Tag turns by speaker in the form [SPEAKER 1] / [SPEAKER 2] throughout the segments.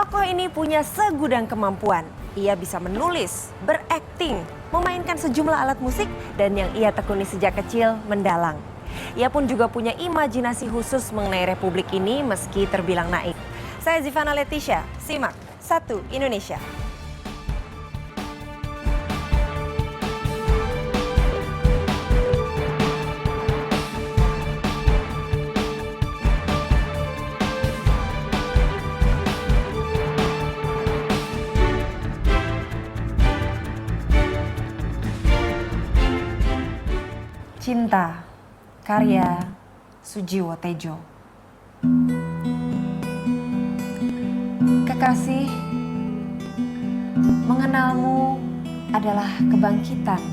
[SPEAKER 1] Tokoh ini punya segudang kemampuan. Ia bisa menulis, berakting, memainkan sejumlah alat musik, dan yang ia tekuni sejak kecil mendalang. Ia pun juga punya imajinasi khusus mengenai Republik ini meski terbilang naif. Saya Zivana Leticia, simak Satu Indonesia. Cinta, karya Sujiwo Tejo. Kekasih, mengenalmu adalah kebangkitan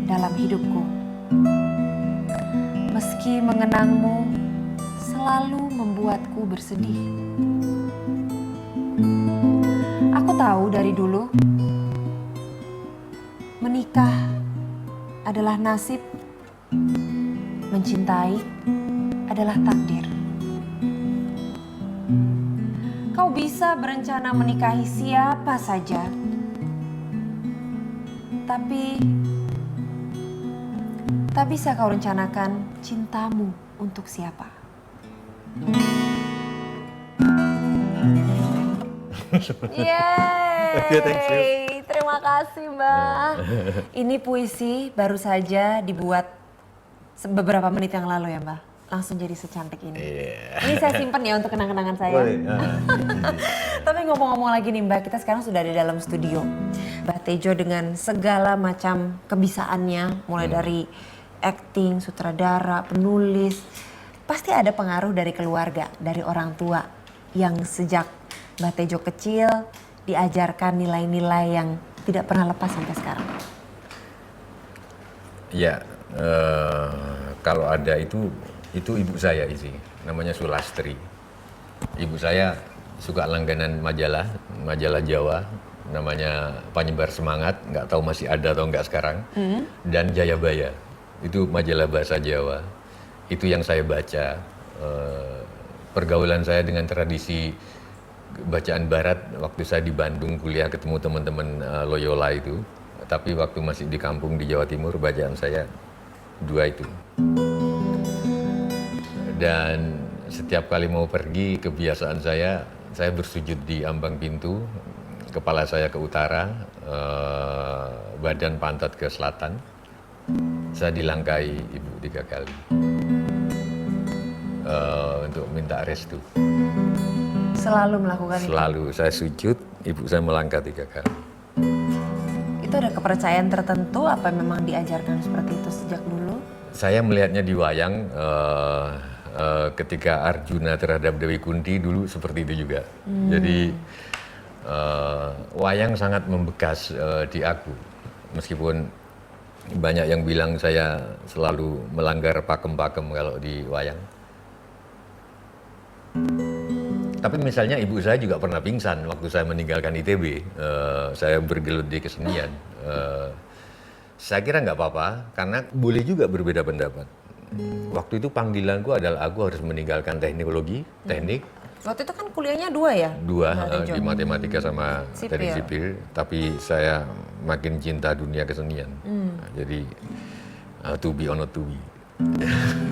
[SPEAKER 1] dalam hidupku. Meski mengenangmu selalu membuatku bersedih. Aku tahu dari dulu, menikah adalah nasib. Mencintai adalah takdir. Kau bisa berencana menikahi siapa saja, tapi tak bisa kau rencanakan cintamu untuk siapa. Yeay, terima kasih Mbak. Ini puisi baru saja dibuat beberapa menit yang lalu ya Mbak, langsung jadi secantik ini. Ini saya simpen ya untuk kenang-kenangan saya. Tapi ngomong-ngomong lagi nih Mbak, kita sekarang sudah ada dalam studio. Mbak Tejo dengan segala macam kebisaannya, mulai dari acting, sutradara, penulis. Pasti ada pengaruh dari keluarga, dari orang tua yang sejak Mbak Tejo kecil diajarkan nilai-nilai yang tidak pernah lepas sampai sekarang.
[SPEAKER 2] Ya. Kalau ada itu ibu saya isi, namanya Sulastri. Ibu saya suka langganan majalah Jawa, namanya Penyebar Semangat, nggak tahu masih ada atau nggak sekarang. Dan Jayabaya, itu majalah bahasa Jawa. Itu yang saya baca. Pergaulan saya dengan tradisi bacaan Barat waktu saya di Bandung kuliah ketemu teman-teman Loyola itu. Tapi waktu masih di kampung di Jawa Timur, bacaan saya dua itu. Dan setiap kali mau pergi, kebiasaan saya bersujud di ambang pintu, kepala saya ke utara, badan pantat ke selatan. Saya dilangkai ibu 3 kali untuk minta restu.
[SPEAKER 1] Selalu melakukan itu?
[SPEAKER 2] Selalu, saya sujud, ibu saya melangkah 3 kali.
[SPEAKER 1] Itu ada kepercayaan tertentu apa memang diajarkan seperti itu sejak dulu?
[SPEAKER 2] Saya melihatnya di wayang ketika Arjuna terhadap Dewi Kunti dulu seperti itu juga. Jadi wayang sangat membekas di aku. Meskipun banyak yang bilang saya selalu melanggar pakem-pakem kalau di wayang. Tapi misalnya ibu saya juga pernah pingsan waktu saya meninggalkan ITB. Saya bergelut di kesenian. Saya kira nggak apa-apa, karena boleh juga berbeda pendapat. Waktu itu panggilanku adalah aku harus meninggalkan teknik.
[SPEAKER 1] Waktu itu kan kuliahnya 2 ya?
[SPEAKER 2] 2 di matematika sama teknik sipil. Tapi saya makin cinta dunia kesenian. Jadi to be or not to be.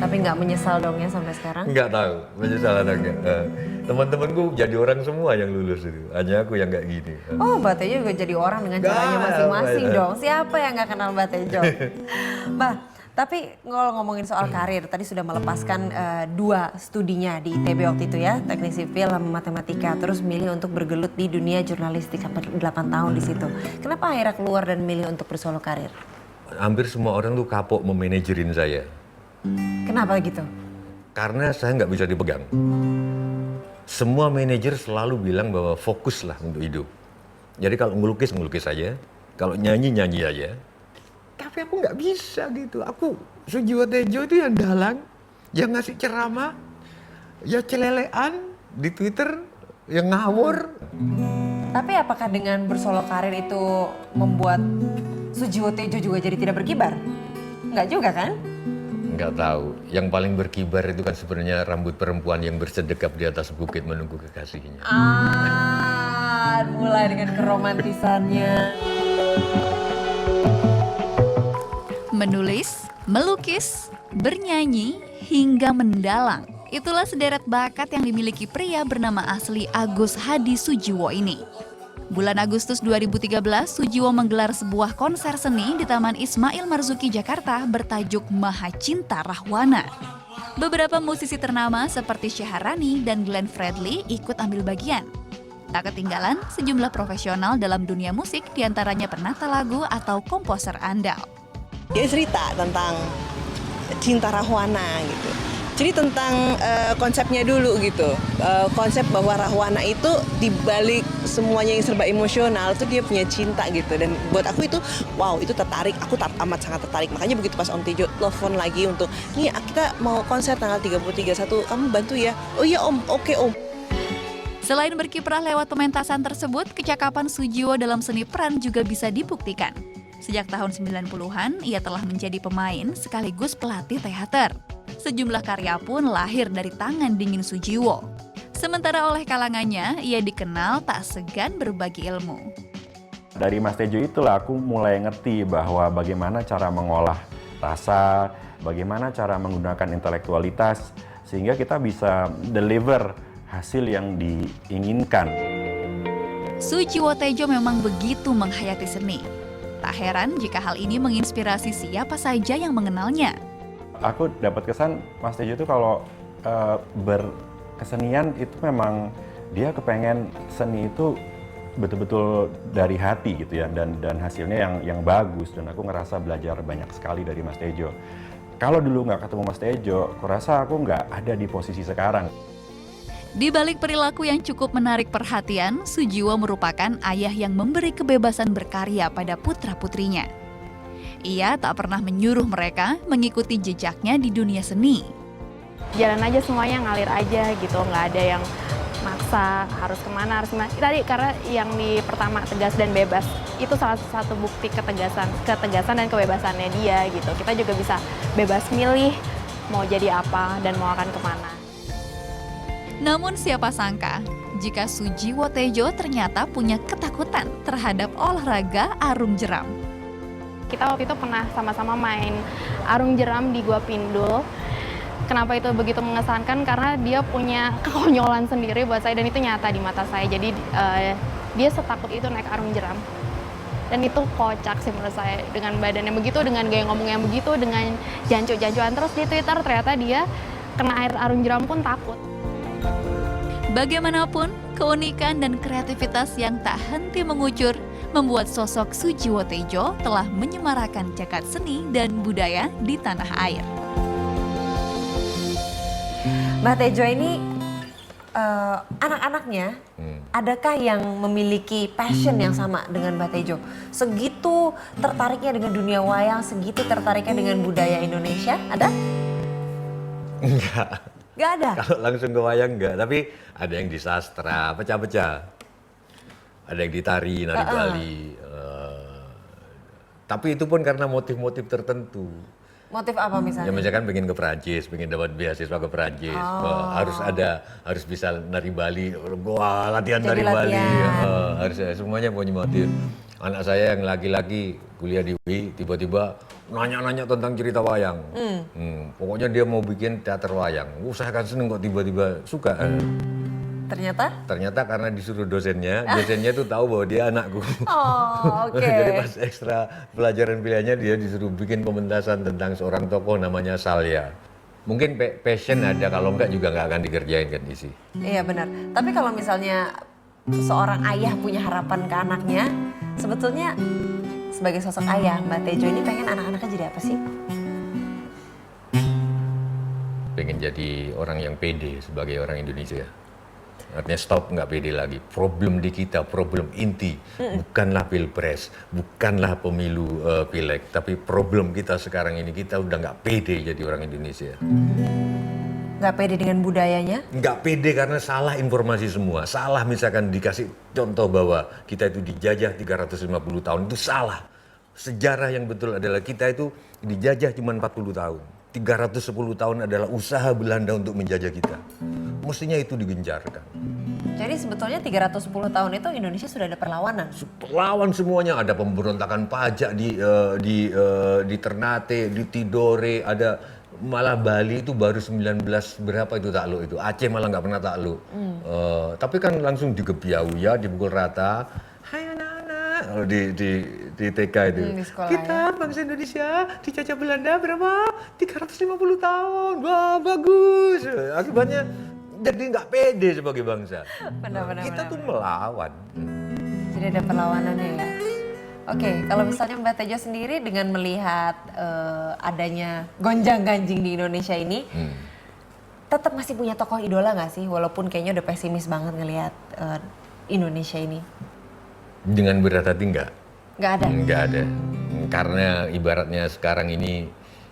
[SPEAKER 1] Tapi nggak menyesal dong ya sampai sekarang?
[SPEAKER 2] Nggak tahu, menyesal atau enggak. Teman-temanku jadi orang semua yang lulus itu, hanya aku yang nggak gini.
[SPEAKER 1] Oh, Mbak Tejo juga jadi orang dengan caranya masing-masing dong. Siapa yang nggak kenal Mbak Tejo? Mbak, tapi kalau ngomongin soal karir, tadi sudah melepaskan 2 studinya di ITB waktu itu ya, teknik sipil sama matematika, terus milih untuk bergelut di dunia jurnalistik sampai 8 tahun di situ. Kenapa akhirnya keluar dan milih untuk bersolo karir?
[SPEAKER 2] Hampir semua orang tuh kapok memanajerin saya.
[SPEAKER 1] Kenapa gitu?
[SPEAKER 2] Karena saya nggak bisa dipegang. Semua manajer selalu bilang bahwa fokuslah untuk hidup. Jadi kalau ngelukis aja, kalau nyanyi aja. Tapi aku nggak bisa gitu. Aku Sujiwo Tejo itu yang dalang, yang ngasih ceramah, ya celelean di Twitter, yang ngawur.
[SPEAKER 1] Tapi apakah dengan bersolo karir itu membuat Sujiwo Tejo juga jadi tidak berkibar? Enggak juga kan?
[SPEAKER 2] Nggak tahu. Yang paling berkibar itu kan sebenarnya rambut perempuan yang bersedekap di atas bukit menunggu kekasihnya.
[SPEAKER 1] lah dengan keromantisannya.
[SPEAKER 3] Menulis, melukis, bernyanyi, hingga mendalang. Itulah sederet bakat yang dimiliki pria bernama asli Agus Hadi Sujiwo ini. Bulan Agustus 2013, Sujiwo menggelar sebuah konser seni di Taman Ismail Marzuki, Jakarta bertajuk Maha Cinta Rahwana. Beberapa musisi ternama seperti Syaharani dan Glenn Fredly ikut ambil bagian. Tak ketinggalan, sejumlah profesional dalam dunia musik diantaranya penata lagu atau komposer andal.
[SPEAKER 4] Dia cerita tentang cinta Rahwana gitu. Jadi tentang konsepnya dulu gitu. Konsep bahwa Rahwana itu dibalik semuanya yang serba emosional tuh dia punya cinta gitu. Dan buat aku itu wow, itu tertarik. Aku amat sangat tertarik. Makanya begitu pas Om Tejo telepon lagi untuk, "Nih kita mau konser tanggal 30/31, kamu bantu ya?" "Oh iya Om, oke Om."
[SPEAKER 3] Selain berkiprah lewat pementasan tersebut, kecakapan Sujiwo dalam seni peran juga bisa dibuktikan. Sejak tahun 90-an, ia telah menjadi pemain sekaligus pelatih teater. Sejumlah karya pun lahir dari tangan dingin Sujiwo. Sementara oleh kalangannya, ia dikenal tak segan berbagi ilmu.
[SPEAKER 5] Dari Mas Tejo itulah aku mulai ngerti bahwa bagaimana cara mengolah rasa, bagaimana cara menggunakan intelektualitas, sehingga kita bisa deliver hasil yang diinginkan.
[SPEAKER 3] Sujiwo Tejo memang begitu menghayati seni. Tak heran jika hal ini menginspirasi siapa saja yang mengenalnya.
[SPEAKER 5] Aku dapat kesan Mas Tejo itu kalau berkesenian itu memang dia kepengen seni itu betul-betul dari hati gitu ya, dan hasilnya yang bagus, dan aku ngerasa belajar banyak sekali dari Mas Tejo. Kalau dulu nggak ketemu Mas Tejo, aku rasa aku nggak ada di posisi sekarang.
[SPEAKER 3] Di balik perilaku yang cukup menarik perhatian, Sujiwo merupakan ayah yang memberi kebebasan berkarya pada putra-putrinya. Ia tak pernah menyuruh mereka mengikuti jejaknya di dunia seni.
[SPEAKER 6] Jalan aja semuanya, ngalir aja gitu, nggak ada yang maksa harus kemana. Tadi karena yang di pertama tegas dan bebas, itu salah satu bukti ketegasan dan kebebasannya dia gitu. Kita juga bisa bebas milih mau jadi apa dan mau akan kemana.
[SPEAKER 3] Namun siapa sangka, jika Sujiwo Tejo ternyata punya ketakutan terhadap olahraga arung jeram.
[SPEAKER 6] Kita waktu itu pernah sama-sama main arung jeram di Gua Pindul. Kenapa itu begitu mengesankan? Karena dia punya kekonyolan sendiri buat saya dan itu nyata di mata saya. Jadi dia setakut itu naik arung jeram. Dan itu kocak sih menurut saya, dengan badannya begitu, dengan gaya ngomong yang begitu, dengan jancu-jancuan terus di Twitter, ternyata dia kena air arung jeram pun takut.
[SPEAKER 3] Bagaimanapun, keunikan dan kreativitas yang tak henti mengucur membuat sosok Sujiwo Tejo telah menyemarakan jagat seni dan budaya di tanah air.
[SPEAKER 1] Mbak Tejo ini anak-anaknya, adakah yang memiliki passion yang sama dengan Mbak Tejo? Segitu tertariknya dengan dunia wayang, segitu tertariknya dengan budaya Indonesia, ada?
[SPEAKER 2] Enggak.
[SPEAKER 1] Gak ada?
[SPEAKER 2] Kalau langsung ke wayang enggak, tapi ada yang di sastra, pecah-pecah. Ada yang di tari, nari Bali. Tapi itu pun karena motif-motif tertentu.
[SPEAKER 1] Motif apa misalnya?
[SPEAKER 2] Ya misalkan pengen ke Perancis, pengen dapat beasiswa ke Perancis, harus bisa nari Bali, wah latihan
[SPEAKER 1] jadi
[SPEAKER 2] nari Bali,
[SPEAKER 1] latihan.
[SPEAKER 2] harus semuanya punya motif. Anak saya yang laki-laki kuliah di UI tiba-tiba nanya-nanya tentang cerita wayang. Pokoknya dia mau bikin teater wayang. Saya kan seneng kok tiba-tiba suka.
[SPEAKER 1] Ternyata
[SPEAKER 2] karena disuruh dosennya tuh tahu bahwa dia anakku.
[SPEAKER 1] Oh, oke.
[SPEAKER 2] Jadi pas ekstra pelajaran pilihannya dia disuruh bikin pementasan tentang seorang tokoh namanya Salya. Mungkin passion ada, kalau enggak juga nggak akan dikerjain kan isi.
[SPEAKER 1] Iya benar. Tapi kalau misalnya seorang ayah punya harapan ke anaknya, sebetulnya sebagai sosok ayah, Mbak Tejo ini pengen anak-anaknya jadi apa sih?
[SPEAKER 2] Pengen jadi orang yang pede sebagai orang Indonesia. Artinya stop nggak pede lagi. Problem di kita, problem inti, bukanlah pilpres, bukanlah pemilu pileg, tapi problem kita sekarang ini, kita udah nggak pede jadi orang Indonesia.
[SPEAKER 1] Nggak pede dengan budayanya?
[SPEAKER 2] Nggak pede karena salah informasi semua. Salah misalkan dikasih contoh bahwa kita itu dijajah 350 tahun, itu salah. Sejarah yang betul adalah kita itu dijajah cuma 40 tahun. 310 tahun adalah usaha Belanda untuk menjajah kita. mestinya itu digencarkan.
[SPEAKER 1] Jadi sebetulnya 310 tahun itu Indonesia sudah ada perlawanan.
[SPEAKER 2] Lawan semuanya, ada pemberontakan pajak di Ternate, di Tidore, ada malah Bali itu baru 19 berapa itu takluk itu. Aceh malah nggak pernah takluk. Tapi kan langsung digebiau ya, dipukul rata. Hai anak-anak, di TK itu.
[SPEAKER 1] Di sekolah,
[SPEAKER 2] Kita bangsa Indonesia dijajah Belanda berapa? 350 tahun. Wah, bagus. Akibatnya jadi nggak pede sebagai bangsa.
[SPEAKER 1] Benar-benar.
[SPEAKER 2] Kita tuh melawan.
[SPEAKER 1] Jadi ada perlawanannya ya. Oke, kalau misalnya Mbak Tejo sendiri dengan melihat adanya gonjang-ganjing di Indonesia ini, tetap masih punya tokoh idola nggak sih? Walaupun kayaknya udah pesimis banget ngelihat Indonesia ini.
[SPEAKER 2] Dengan berat hati nggak?
[SPEAKER 1] Nggak ada?
[SPEAKER 2] Nggak ada. Karena ibaratnya sekarang ini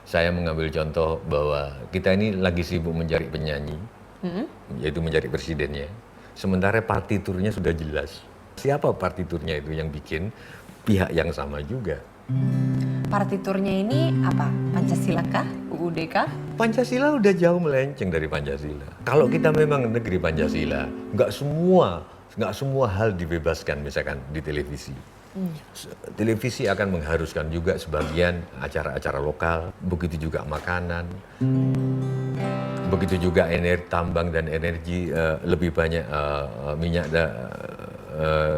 [SPEAKER 2] saya mengambil contoh bahwa kita ini lagi sibuk mencari penyanyi, yaitu mencari presidennya. Sementara partiturnya sudah jelas. Siapa partiturnya itu yang bikin? Pihak yang sama juga.
[SPEAKER 1] Partiturnya ini apa? Pancasila kah? UUD kah?
[SPEAKER 2] Pancasila udah jauh melenceng dari Pancasila. Kalau kita memang negeri Pancasila, nggak semua hal dibebaskan misalkan di televisi. Televisi akan mengharuskan juga sebagian acara-acara lokal, begitu juga makanan, begitu juga tambang dan energi, lebih banyak minyak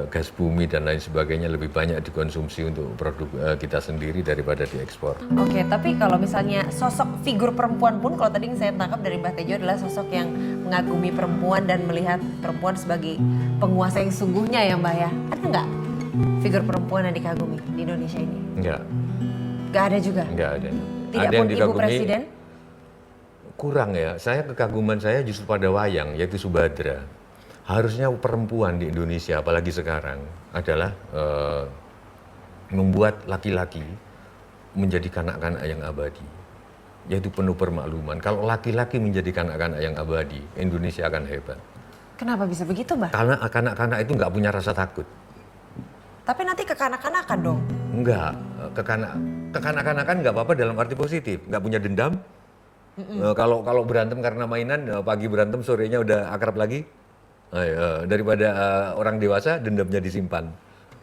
[SPEAKER 2] gas bumi dan lain sebagainya lebih banyak dikonsumsi untuk produk kita sendiri daripada diekspor.
[SPEAKER 1] Oke, tapi kalau misalnya sosok figur perempuan pun, kalau tadi yang saya tangkap dari Mbak Tejo adalah sosok yang mengagumi perempuan dan melihat perempuan sebagai penguasa yang sungguhnya ya Mbak ya. Ada nggak figur perempuan yang dikagumi di Indonesia ini?
[SPEAKER 2] Enggak.
[SPEAKER 1] Nggak ada juga?
[SPEAKER 2] Enggak ada.
[SPEAKER 1] Tidak
[SPEAKER 2] Ada
[SPEAKER 1] pun
[SPEAKER 2] yang
[SPEAKER 1] Ibu
[SPEAKER 2] dikagumi,
[SPEAKER 1] Presiden?
[SPEAKER 2] kurang ya. Saya kekaguman saya justru pada wayang, yaitu Subadra. Harusnya perempuan di Indonesia, apalagi sekarang, adalah membuat laki-laki menjadi kanak-kanak yang abadi, yaitu penuh permakluman. Kalau laki-laki menjadi kanak-kanak yang abadi, Indonesia akan hebat.
[SPEAKER 1] Kenapa bisa begitu Mbak?
[SPEAKER 2] Karena kanak-kanak itu nggak punya rasa takut.
[SPEAKER 1] Tapi nanti kekanak-kanakan dong.
[SPEAKER 2] Enggak, kekanak-kanakan nggak apa-apa dalam arti positif, nggak punya dendam. Kalau berantem karena mainan, pagi berantem, sorenya udah akrab lagi. Daripada orang dewasa dendamnya disimpan.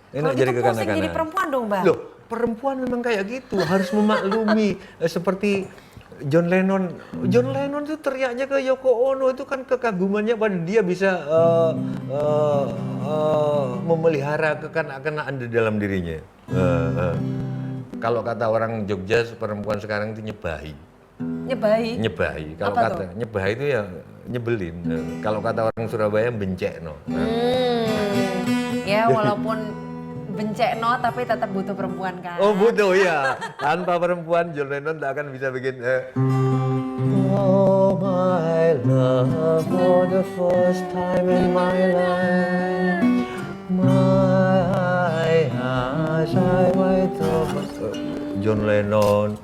[SPEAKER 1] Kalau
[SPEAKER 2] Enak jadi
[SPEAKER 1] gitu pusing jadi
[SPEAKER 2] kekanak-kanakan.
[SPEAKER 1] perempuan dong Mbak.
[SPEAKER 2] Loh, perempuan memang kayak gitu, harus memaklumi. Seperti John Lennon. John Lennon itu teriaknya ke Yoko Ono, itu kan kekagumannya pada dia bisa memelihara kekanak-kanakan di dalam dirinya. Kalau kata orang Jogja, perempuan sekarang itu nyebahi. Nyebahi. Kalau
[SPEAKER 1] Apa
[SPEAKER 2] kata
[SPEAKER 1] tuh?
[SPEAKER 2] nyebahi itu ya nyebelin. Kalau kata orang Surabaya bencekno.
[SPEAKER 1] Ya walaupun bencekno tapi tetap butuh perempuan kan.
[SPEAKER 2] Oh butuh ya. Tanpa perempuan John Lennon tak akan bisa bikin Oh my love, for the first time in my life, my eyes I might John Lennon,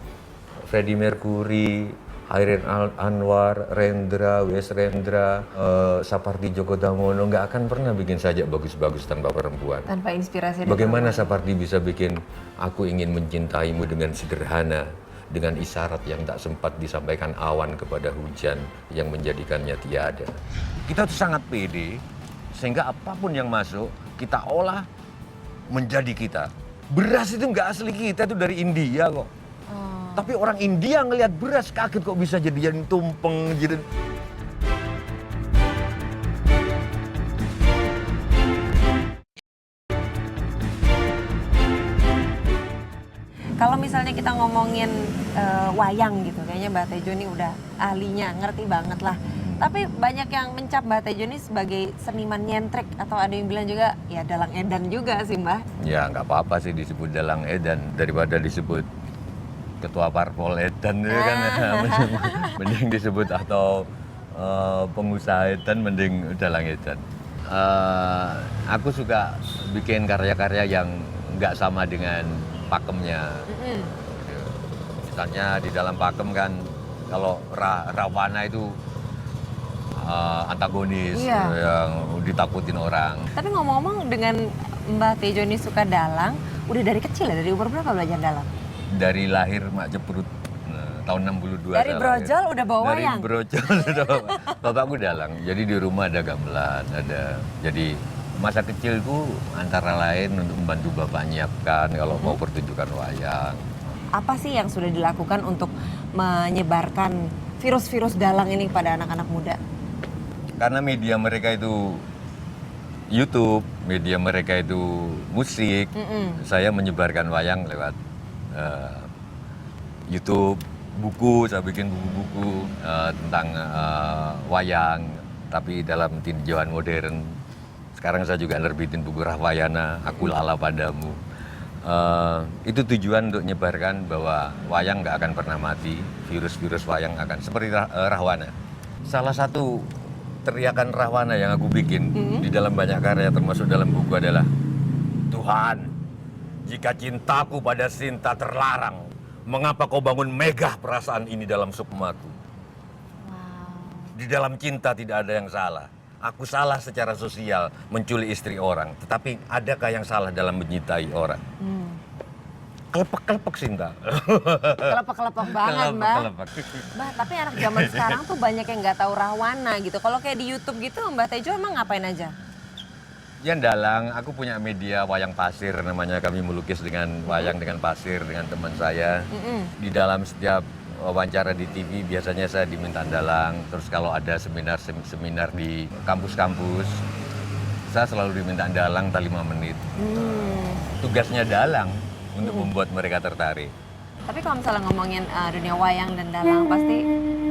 [SPEAKER 2] Freddie Mercury, Airin Anwar, Rendra, Wes Rendra, Sapardi Djoko Damono nggak akan pernah bikin sajak bagus-bagus tanpa perempuan.
[SPEAKER 1] Tanpa inspirasi dari
[SPEAKER 2] Bagaimana Sapardi bisa bikin Aku Ingin Mencintaimu dengan sederhana, dengan isyarat yang tak sempat disampaikan awan kepada hujan yang menjadikannya tiada. Kita tuh sangat pede, sehingga apapun yang masuk, kita olah menjadi kita. Beras itu nggak asli kita, itu dari India kok. Tapi orang India ngelihat beras kaget kok bisa jadian tumpeng jadi.
[SPEAKER 1] Kalau misalnya kita ngomongin wayang gitu, kayaknya Mbak Tejo ini udah ahlinya, ngerti banget lah. Tapi banyak yang mencap Mbak Tejo ini sebagai seniman nyentrik, atau ada yang bilang juga ya dalang edan juga sih Mbak.
[SPEAKER 2] Ya nggak apa-apa sih disebut dalang edan daripada disebut ketua parpol edan kan mending disebut, atau pengusaha edan mending dalang edan. Aku suka bikin karya-karya yang nggak sama dengan pakemnya. Misalnya di dalam pakem kan kalau Rawana itu antagonis, yang ditakutin orang.
[SPEAKER 1] Tapi ngomong-ngomong, dengan Mbak Tejo ini suka dalang, udah dari kecil ya? Dari umur berapa belajar dalang?
[SPEAKER 2] Dari lahir mak ceprut. tahun 62
[SPEAKER 1] Dari
[SPEAKER 2] saya
[SPEAKER 1] brojol
[SPEAKER 2] lahir.
[SPEAKER 1] udah bawa
[SPEAKER 2] Dari
[SPEAKER 1] wayang?
[SPEAKER 2] brojol sudah bawa. Bapakku dalang, jadi di rumah ada gamelan, ada. Jadi masa kecilku antara lain untuk membantu bapak menyiapkan kalau mau pertunjukan wayang.
[SPEAKER 1] Apa sih yang sudah dilakukan untuk menyebarkan virus-virus dalang ini pada anak-anak muda?
[SPEAKER 2] Karena media mereka itu YouTube, media mereka itu musik, saya menyebarkan wayang lewat YouTube, buku, saya bikin buku-buku tentang wayang, tapi dalam tinjauan modern. Sekarang saya juga nerbitin buku Rahwayana, Aku Lala Padamu. Itu tujuan untuk menyebarkan bahwa wayang nggak akan pernah mati, virus-virus wayang akan seperti Rahwana. Salah satu teriakan Rahwana yang aku bikin di dalam banyak karya termasuk dalam buku adalah, Tuhan, jika cintaku pada Sinta terlarang, mengapa kau bangun megah perasaan ini dalam sukmaku? Di dalam cinta tidak ada yang salah. Aku salah secara sosial menculik istri orang, tetapi adakah yang salah dalam mencintai orang? Kelepek-kelepek Sinta.
[SPEAKER 1] Kelepek-kelepek banget, Mbak.
[SPEAKER 2] Kelepek-kelepek.
[SPEAKER 1] Mbak, tapi anak zaman sekarang tuh banyak yang nggak tahu Rahwana gitu. Kalau kayak di YouTube gitu, Mbak Tejo emang ngapain aja?
[SPEAKER 2] Yang dalang, aku punya media wayang pasir namanya. Kami melukis dengan wayang dengan pasir dengan teman saya. Di dalam setiap wawancara di TV biasanya saya diminta dalang. Terus kalau ada seminar di kampus-kampus, saya selalu diminta dalang 5 menit. Tugasnya dalang untuk membuat mereka tertarik.
[SPEAKER 1] Tapi kalau misalnya ngomongin dunia wayang dan dalang, pasti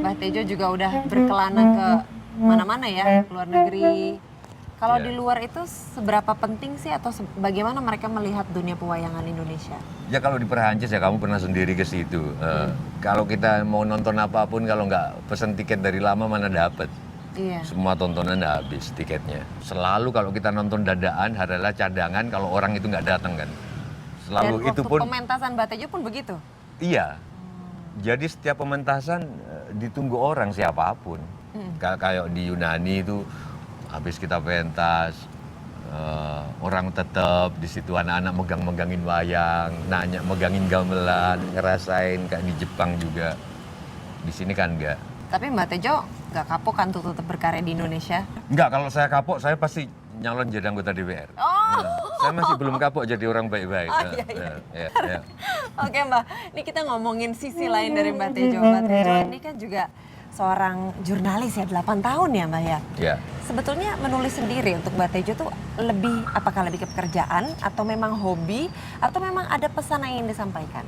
[SPEAKER 1] Mbak Tejo juga udah berkelana ke mana-mana ya, ke luar negeri. Kalau
[SPEAKER 2] Ya.
[SPEAKER 1] di luar itu seberapa penting sih atau bagaimana mereka melihat dunia pewayangan Indonesia?
[SPEAKER 2] Ya kalau di Perancis ya kamu pernah sendiri ke situ. Kalau kita mau nonton apapun kalau nggak pesen tiket dari lama mana dapet.
[SPEAKER 1] Iya.
[SPEAKER 2] Semua tontonan udah habis tiketnya. Selalu kalau kita nonton dadaan adalah cadangan kalau orang itu nggak datang kan. Selalu
[SPEAKER 1] Dan
[SPEAKER 2] itu
[SPEAKER 1] waktu
[SPEAKER 2] pun
[SPEAKER 1] pementasan Mbak Tejo pun begitu?
[SPEAKER 2] iya. Jadi setiap pementasan ditunggu orang siapapun. Kayak di Yunani itu habis kita pentas orang tetap di situ, anak-anak megangin wayang, nanya megangin gamelan, ngerasain kayak di Jepang juga. Di sini kan enggak.
[SPEAKER 1] Tapi Mbak Tejo nggak kapok kan untuk tetap berkarya di Indonesia?
[SPEAKER 2] Enggak, kalau saya kapok saya pasti nyalon jadi anggota DPR.
[SPEAKER 1] Oh.
[SPEAKER 2] Saya masih belum kapok jadi orang baik-baik.
[SPEAKER 1] Oh, iya.
[SPEAKER 2] Ya.
[SPEAKER 1] Oke Mbak, ini kita ngomongin sisi lain dari Mbak Tejo. Mbak Tejo ini kan juga seorang jurnalis ya, 8 tahun ya Mbak ya?
[SPEAKER 2] Ya.
[SPEAKER 1] Sebetulnya menulis sendiri untuk Mbak Tejo tuh apakah lebih ke pekerjaan atau memang hobi atau memang ada pesan yang ingin disampaikan?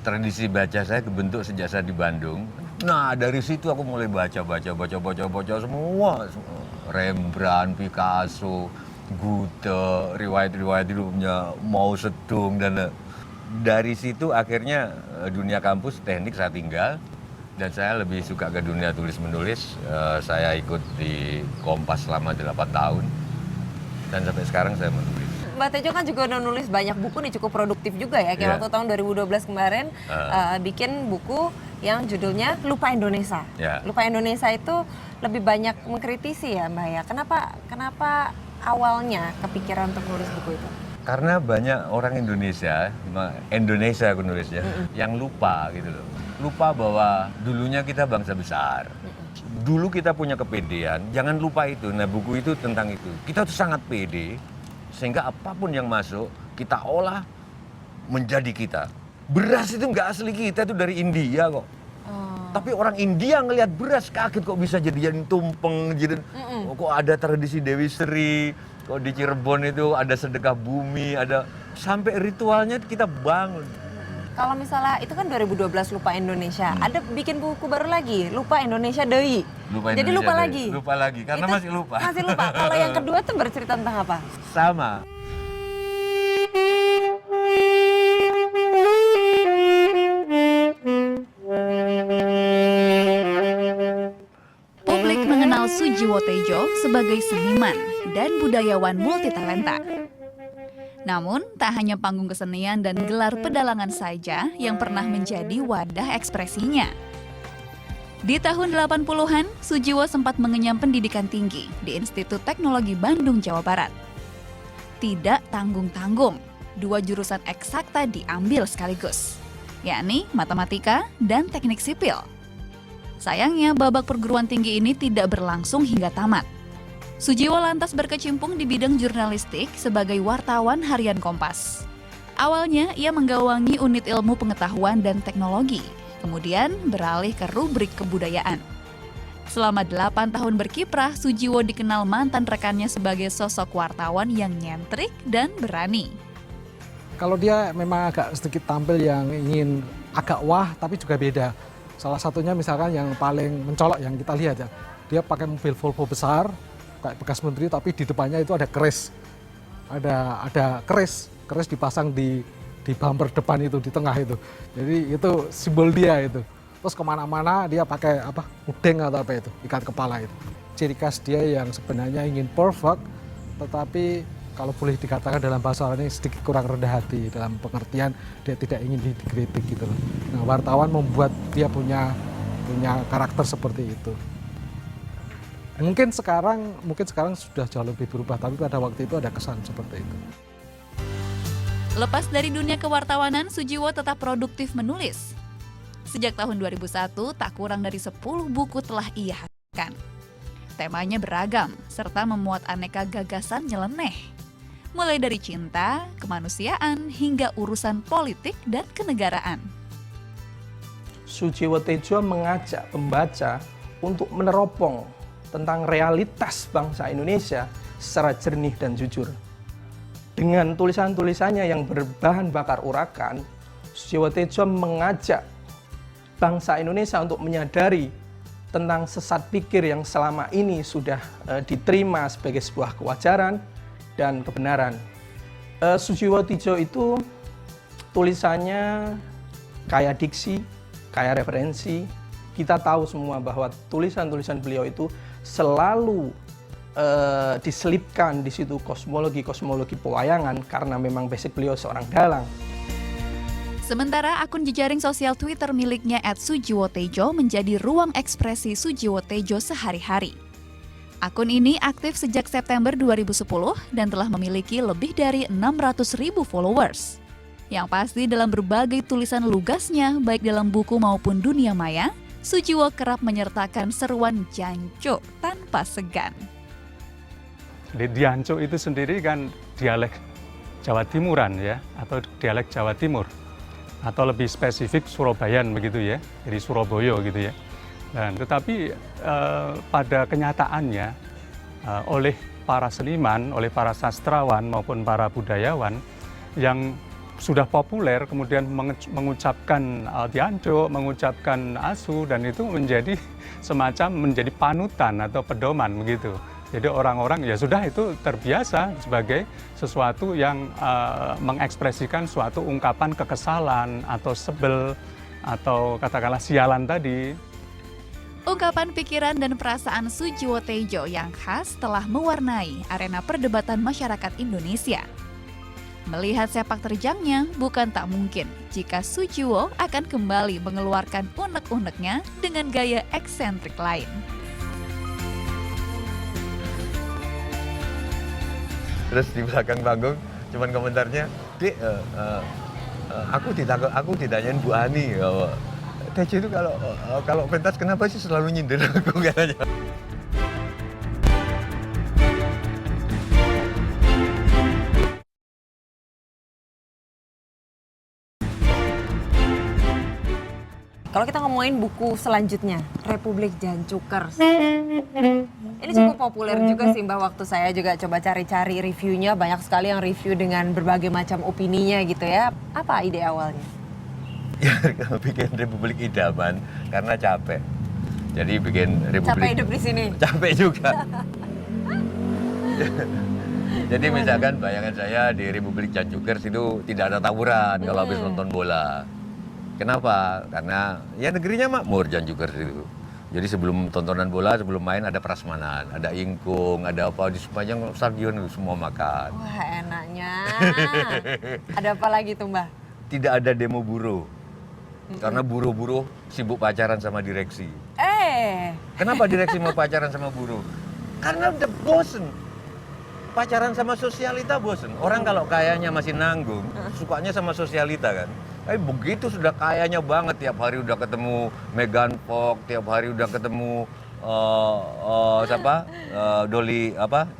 [SPEAKER 2] Tradisi baca saya kebentuk sejak saya di Bandung. Nah dari situ aku mulai baca semua. Rembrandt, Picasso, Goethe, riwayat-riwayat hidupnya, Mao Zedong, dan dari situ akhirnya dunia kampus teknik saya tinggal dan saya lebih suka ke dunia tulis menulis. Saya ikut di Kompas selama 8 tahun dan sampai sekarang saya menulis.
[SPEAKER 1] Mbak Tejo kan juga udah nulis banyak buku nih, cukup produktif juga ya. Kayak
[SPEAKER 2] Iya.
[SPEAKER 1] waktu tahun 2012 kemarin bikin buku yang judulnya Lupa Indonesia.
[SPEAKER 2] Ya.
[SPEAKER 1] Lupa Indonesia itu lebih banyak mengkritisi ya Mbak ya. Kenapa awalnya kepikiran untuk nulis buku itu?
[SPEAKER 2] Karena banyak orang Indonesia aku nulisnya, yang lupa gitu loh. Lupa bahwa dulunya kita bangsa besar. Dulu kita punya kepedean, jangan lupa itu. Nah buku itu tentang itu. Kita tuh sangat pede, sehingga apapun yang masuk, kita olah menjadi kita. Beras itu nggak asli kita, itu dari India kok. Tapi orang India ngelihat beras kaget kok bisa jadi tumpeng, kok ada tradisi Dewi Sri, kok di Cirebon itu ada sedekah bumi, ada sampai ritualnya kita bangun.
[SPEAKER 1] Kalau misalnya itu kan 2012 Lupa Indonesia, ada bikin buku baru lagi, Lupa Indonesia Deui. Jadi lupa
[SPEAKER 2] Deui.
[SPEAKER 1] lagi.
[SPEAKER 2] Lupa lagi karena
[SPEAKER 1] Itu
[SPEAKER 2] masih lupa.
[SPEAKER 1] Masih lupa. Kalau yang kedua tuh bercerita tentang apa?
[SPEAKER 2] Sama.
[SPEAKER 3] Publik mengenal Sujiwo Tejo sebagai seniman dan budayawan multitalenta. Namun, tak hanya panggung kesenian dan gelar pedalangan saja yang pernah menjadi wadah ekspresinya. Di tahun 80-an, Sujiwo sempat mengenyam pendidikan tinggi di Institut Teknologi Bandung, Jawa Barat. Tidak tanggung-tanggung, 2 jurusan eksakta diambil sekaligus. yakni matematika dan teknik sipil. Sayangnya, babak perguruan tinggi ini tidak berlangsung hingga tamat. Sujiwo lantas berkecimpung di bidang jurnalistik sebagai wartawan harian Kompas. Awalnya, ia menggawangi unit ilmu pengetahuan dan teknologi, kemudian beralih ke rubrik kebudayaan. Selama 8 tahun berkiprah, Sujiwo dikenal mantan rekannya sebagai sosok wartawan yang nyentrik dan berani.
[SPEAKER 7] Kalau dia memang agak sedikit tampil yang ingin agak wah, tapi juga beda. Salah satunya misalkan yang paling mencolok yang kita lihat ya, dia pakai mobil Volvo besar, kayak bekas menteri, tapi di depannya itu ada keris. Ada keris dipasang di bumper depan itu, di tengah itu. Jadi itu simbol dia itu. Terus kemana-mana dia pakai udeng atau apa itu, ikat kepala itu. Ciri khas dia yang sebenarnya ingin perfect, tetapi kalau boleh dikatakan dalam bahasa orang ini sedikit kurang rendah hati, dalam pengertian dia tidak ingin dikritik gitu loh. Nah, wartawan membuat dia punya karakter seperti itu. Mungkin sekarang sudah jauh lebih berubah, tapi pada waktu itu ada kesan seperti itu.
[SPEAKER 3] Lepas dari dunia kewartawanan, Sujiwo tetap produktif menulis. Sejak tahun 2001, tak kurang dari 10 buku telah ia hasilkan. Temanya beragam, serta memuat aneka gagasan nyeleneh. Mulai dari cinta, kemanusiaan, hingga urusan politik dan kenegaraan.
[SPEAKER 8] Sujiwo Tejo mengajak pembaca untuk meneropong tentang realitas bangsa Indonesia secara jernih dan jujur. Dengan tulisan-tulisannya yang berbahan bakar urakan, Sujiwo Tejo mengajak bangsa Indonesia untuk menyadari tentang sesat pikir yang selama ini sudah diterima sebagai sebuah kewajaran dan kebenaran. Sujiwo Tejo itu tulisannya kaya diksi, kaya referensi. Kita tahu semua bahwa tulisan-tulisan beliau itu selalu diselipkan di situ kosmologi pewayangan karena memang basic beliau seorang dalang.
[SPEAKER 3] Sementara akun jejaring sosial Twitter miliknya @sujiwotejo menjadi ruang ekspresi Sujiwo Tejo sehari-hari. Akun ini aktif sejak September 2010 dan telah memiliki lebih dari 600.000 followers. Yang pasti dalam berbagai tulisan lugasnya, baik dalam buku maupun dunia maya, Sujiwo kerap menyertakan seruan jancuk tanpa segan.
[SPEAKER 9] Jancuk itu sendiri kan dialek Jawa Timuran ya, atau dialek Jawa Timur. Atau lebih spesifik Surabayan begitu ya, jadi Surabaya gitu ya. Dan tetapi pada kenyataannya oleh para seniman, oleh para sastrawan maupun para budayawan yang sudah populer kemudian mengucapkan jancuk, mengucapkan asu, dan itu menjadi semacam menjadi panutan atau pedoman begitu. Jadi orang-orang ya sudah itu terbiasa sebagai sesuatu yang mengekspresikan suatu ungkapan kekesalan atau sebel atau katakanlah sialan tadi.
[SPEAKER 3] Ungkapan pikiran dan perasaan Sujiwo Tejo yang khas telah mewarnai arena perdebatan masyarakat Indonesia. Melihat sepak terjangnya, bukan tak mungkin jika Sujiwo akan kembali mengeluarkan unek-uneknya dengan gaya eksentrik lain.
[SPEAKER 2] Terus di belakang panggung cuman komentarnya, "Dek, aku ditanyain Bu Ani, Tejo itu kalau pentas kenapa sih selalu nyindir aku?" katanya.
[SPEAKER 1] Kalau kita ngomongin buku selanjutnya, Republik Jancukers. Ini cukup populer juga sih Mbak, waktu saya juga coba cari-cari reviewnya, banyak sekali yang review dengan berbagai macam opininya gitu ya. Apa ide awalnya?
[SPEAKER 2] Ya, bikin Republik Idaman karena capek. Jadi bikin Republik...
[SPEAKER 1] Capek hidup di sini?
[SPEAKER 2] Capek juga. Jadi misalkan bayangan saya di Republik Jancukers itu tidak ada tawuran kalau habis nonton bola. Kenapa? Karena ya negerinya makmur Jancukers itu. Jadi sebelum tontonan bola, sebelum main ada prasmanan, ada ingkung, ada apa di sepanjang stadion itu semua makan.
[SPEAKER 1] Wah enaknya. Ada apa lagi tuh Mbak?
[SPEAKER 2] Tidak ada demo buruh. Karena buruh-buruh sibuk pacaran sama direksi. Kenapa direksi mau pacaran sama buruh? Karena udah bosen. Pacaran sama sosialita bosen. Orang kalau kayaknya masih nanggung, sukanya sama sosialita kan. Begitu sudah kayanya banget, tiap hari udah ketemu Megan Fox, tiap hari udah ketemu siapa?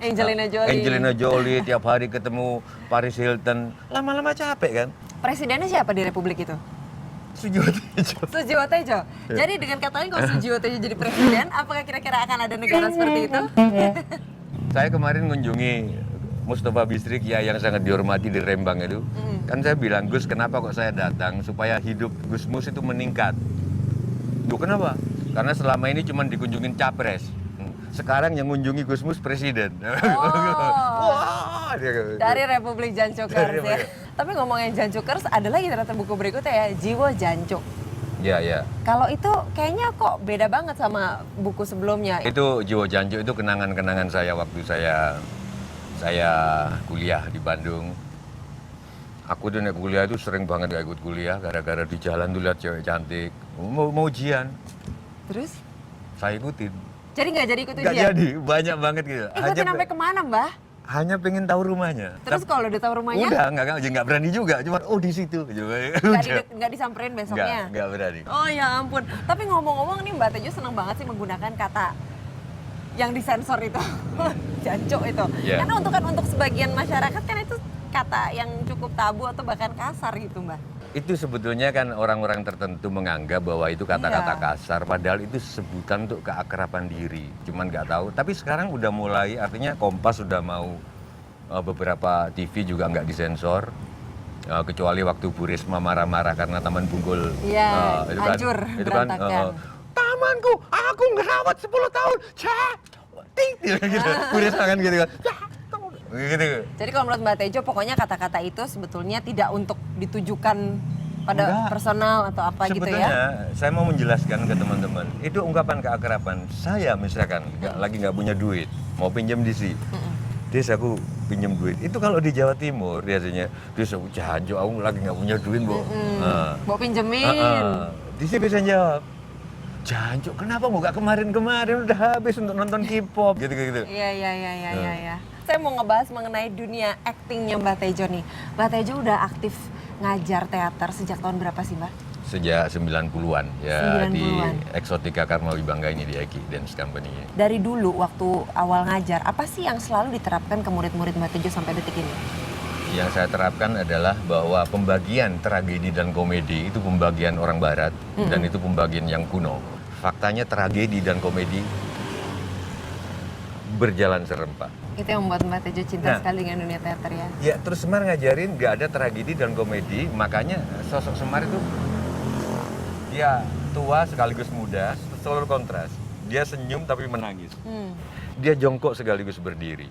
[SPEAKER 2] Angelina Jolie, tiap hari ketemu Paris Hilton. Lama-lama capek kan?
[SPEAKER 1] Presidennya siapa di Republik itu? Sujiwo Tejo. Jadi dengan katanya kalau Sujiwo Tejo jadi presiden, apakah kira-kira akan ada negara seperti itu?
[SPEAKER 2] Saya kemarin mengunjungi Mustafa Bisri, ya yang sangat dihormati di Rembang itu. Kan saya bilang, Gus, kenapa kok saya datang? Supaya hidup Gus Mus itu meningkat. Duh, kenapa? Karena selama ini cuma dikunjungin capres. Sekarang yang mengunjungi Gus Mus presiden.
[SPEAKER 1] Wah, dari Republik Jancukers ya. Tapi ngomongin Jancukers, ada lagi ternyata buku berikutnya ya, Jiwo Jancuk.
[SPEAKER 2] Ya.
[SPEAKER 1] Kalau itu kayaknya kok beda banget sama buku sebelumnya.
[SPEAKER 2] Itu Jiwo Jancuk itu kenangan-kenangan saya waktu saya kuliah di Bandung. Aku tuh naik kuliah itu sering banget gak ikut kuliah gara-gara di jalan tuh lihat cewek cantik. Mau ujian.
[SPEAKER 1] Terus?
[SPEAKER 2] Saya ikutin.
[SPEAKER 1] Jadi nggak jadi ikut ujian?
[SPEAKER 2] Nggak jadi, banyak banget gitu.
[SPEAKER 1] Ikutin sampai kemana, Mbah?
[SPEAKER 2] Hanya pengen tahu rumahnya.
[SPEAKER 1] Terus kalau udah tahu rumahnya?
[SPEAKER 2] Udah, nggak berani juga. Cuma di situ.
[SPEAKER 1] Nggak disamperin besoknya?
[SPEAKER 2] Nggak berani.
[SPEAKER 1] Oh ya ampun. Tapi ngomong-ngomong nih Mbak Tejo senang banget sih menggunakan kata yang disensor itu. Jancuk itu.
[SPEAKER 2] Yeah.
[SPEAKER 1] Karena untuk sebagian masyarakat kan itu kata yang cukup tabu atau bahkan kasar gitu Mbak.
[SPEAKER 2] Itu sebetulnya kan orang-orang tertentu menganggap bahwa itu kata-kata kasar, padahal itu sebutan untuk keakraban diri. Cuman nggak tahu. Tapi sekarang udah mulai, artinya Kompas sudah mau beberapa TV juga nggak disensor, kecuali waktu Bu Risma marah-marah karena Taman Bungkul
[SPEAKER 1] hancur, berantakan.
[SPEAKER 2] Tamanku, aku ngerawat 10 tahun, gitu. Bu Risma kan gitu kan. Gitu.
[SPEAKER 1] Jadi kalau menurut Mbak Tejo pokoknya kata-kata itu sebetulnya tidak untuk ditujukan pada personal atau apa gitu ya?
[SPEAKER 2] Sebetulnya saya mau menjelaskan ke teman-teman, itu ungkapan keakraban. Saya misalkan lagi nggak punya duit, mau pinjam DC, Des aku pinjam duit. Itu kalau di Jawa Timur biasanya, Des aku Jancuk, aku lagi nggak punya duit,
[SPEAKER 1] mau pinjemin.
[SPEAKER 2] DC bisa jawab, Jancuk, kenapa nggak kemarin-kemarin udah habis untuk nonton K-pop gitu-gitu.
[SPEAKER 1] Iya. Saya mau ngebahas mengenai dunia aktingnya Mbak Tejo nih. Mbak Tejo udah aktif ngajar teater sejak tahun berapa sih Mbak?
[SPEAKER 2] Sejak 90-an ya
[SPEAKER 1] 90-an.
[SPEAKER 2] Di Exotica Karma Wibangga ini, di Eki Dance Company.
[SPEAKER 1] Dari dulu waktu awal ngajar, apa sih yang selalu diterapkan ke murid-murid Mbak Tejo sampai detik ini?
[SPEAKER 2] Yang saya terapkan adalah bahwa pembagian tragedi dan komedi itu pembagian orang barat dan itu pembagian yang kuno. Faktanya tragedi dan komedi berjalan serempak.
[SPEAKER 1] Itu yang membuat Mbak Tejo cinta sekali dengan dunia teater ya?
[SPEAKER 2] Ya, terus Semar ngajarin nggak ada tragedi dan komedi, makanya sosok Semar itu dia tua sekaligus muda, selalu kontras. Dia senyum tapi menangis. Dia jongkok sekaligus berdiri.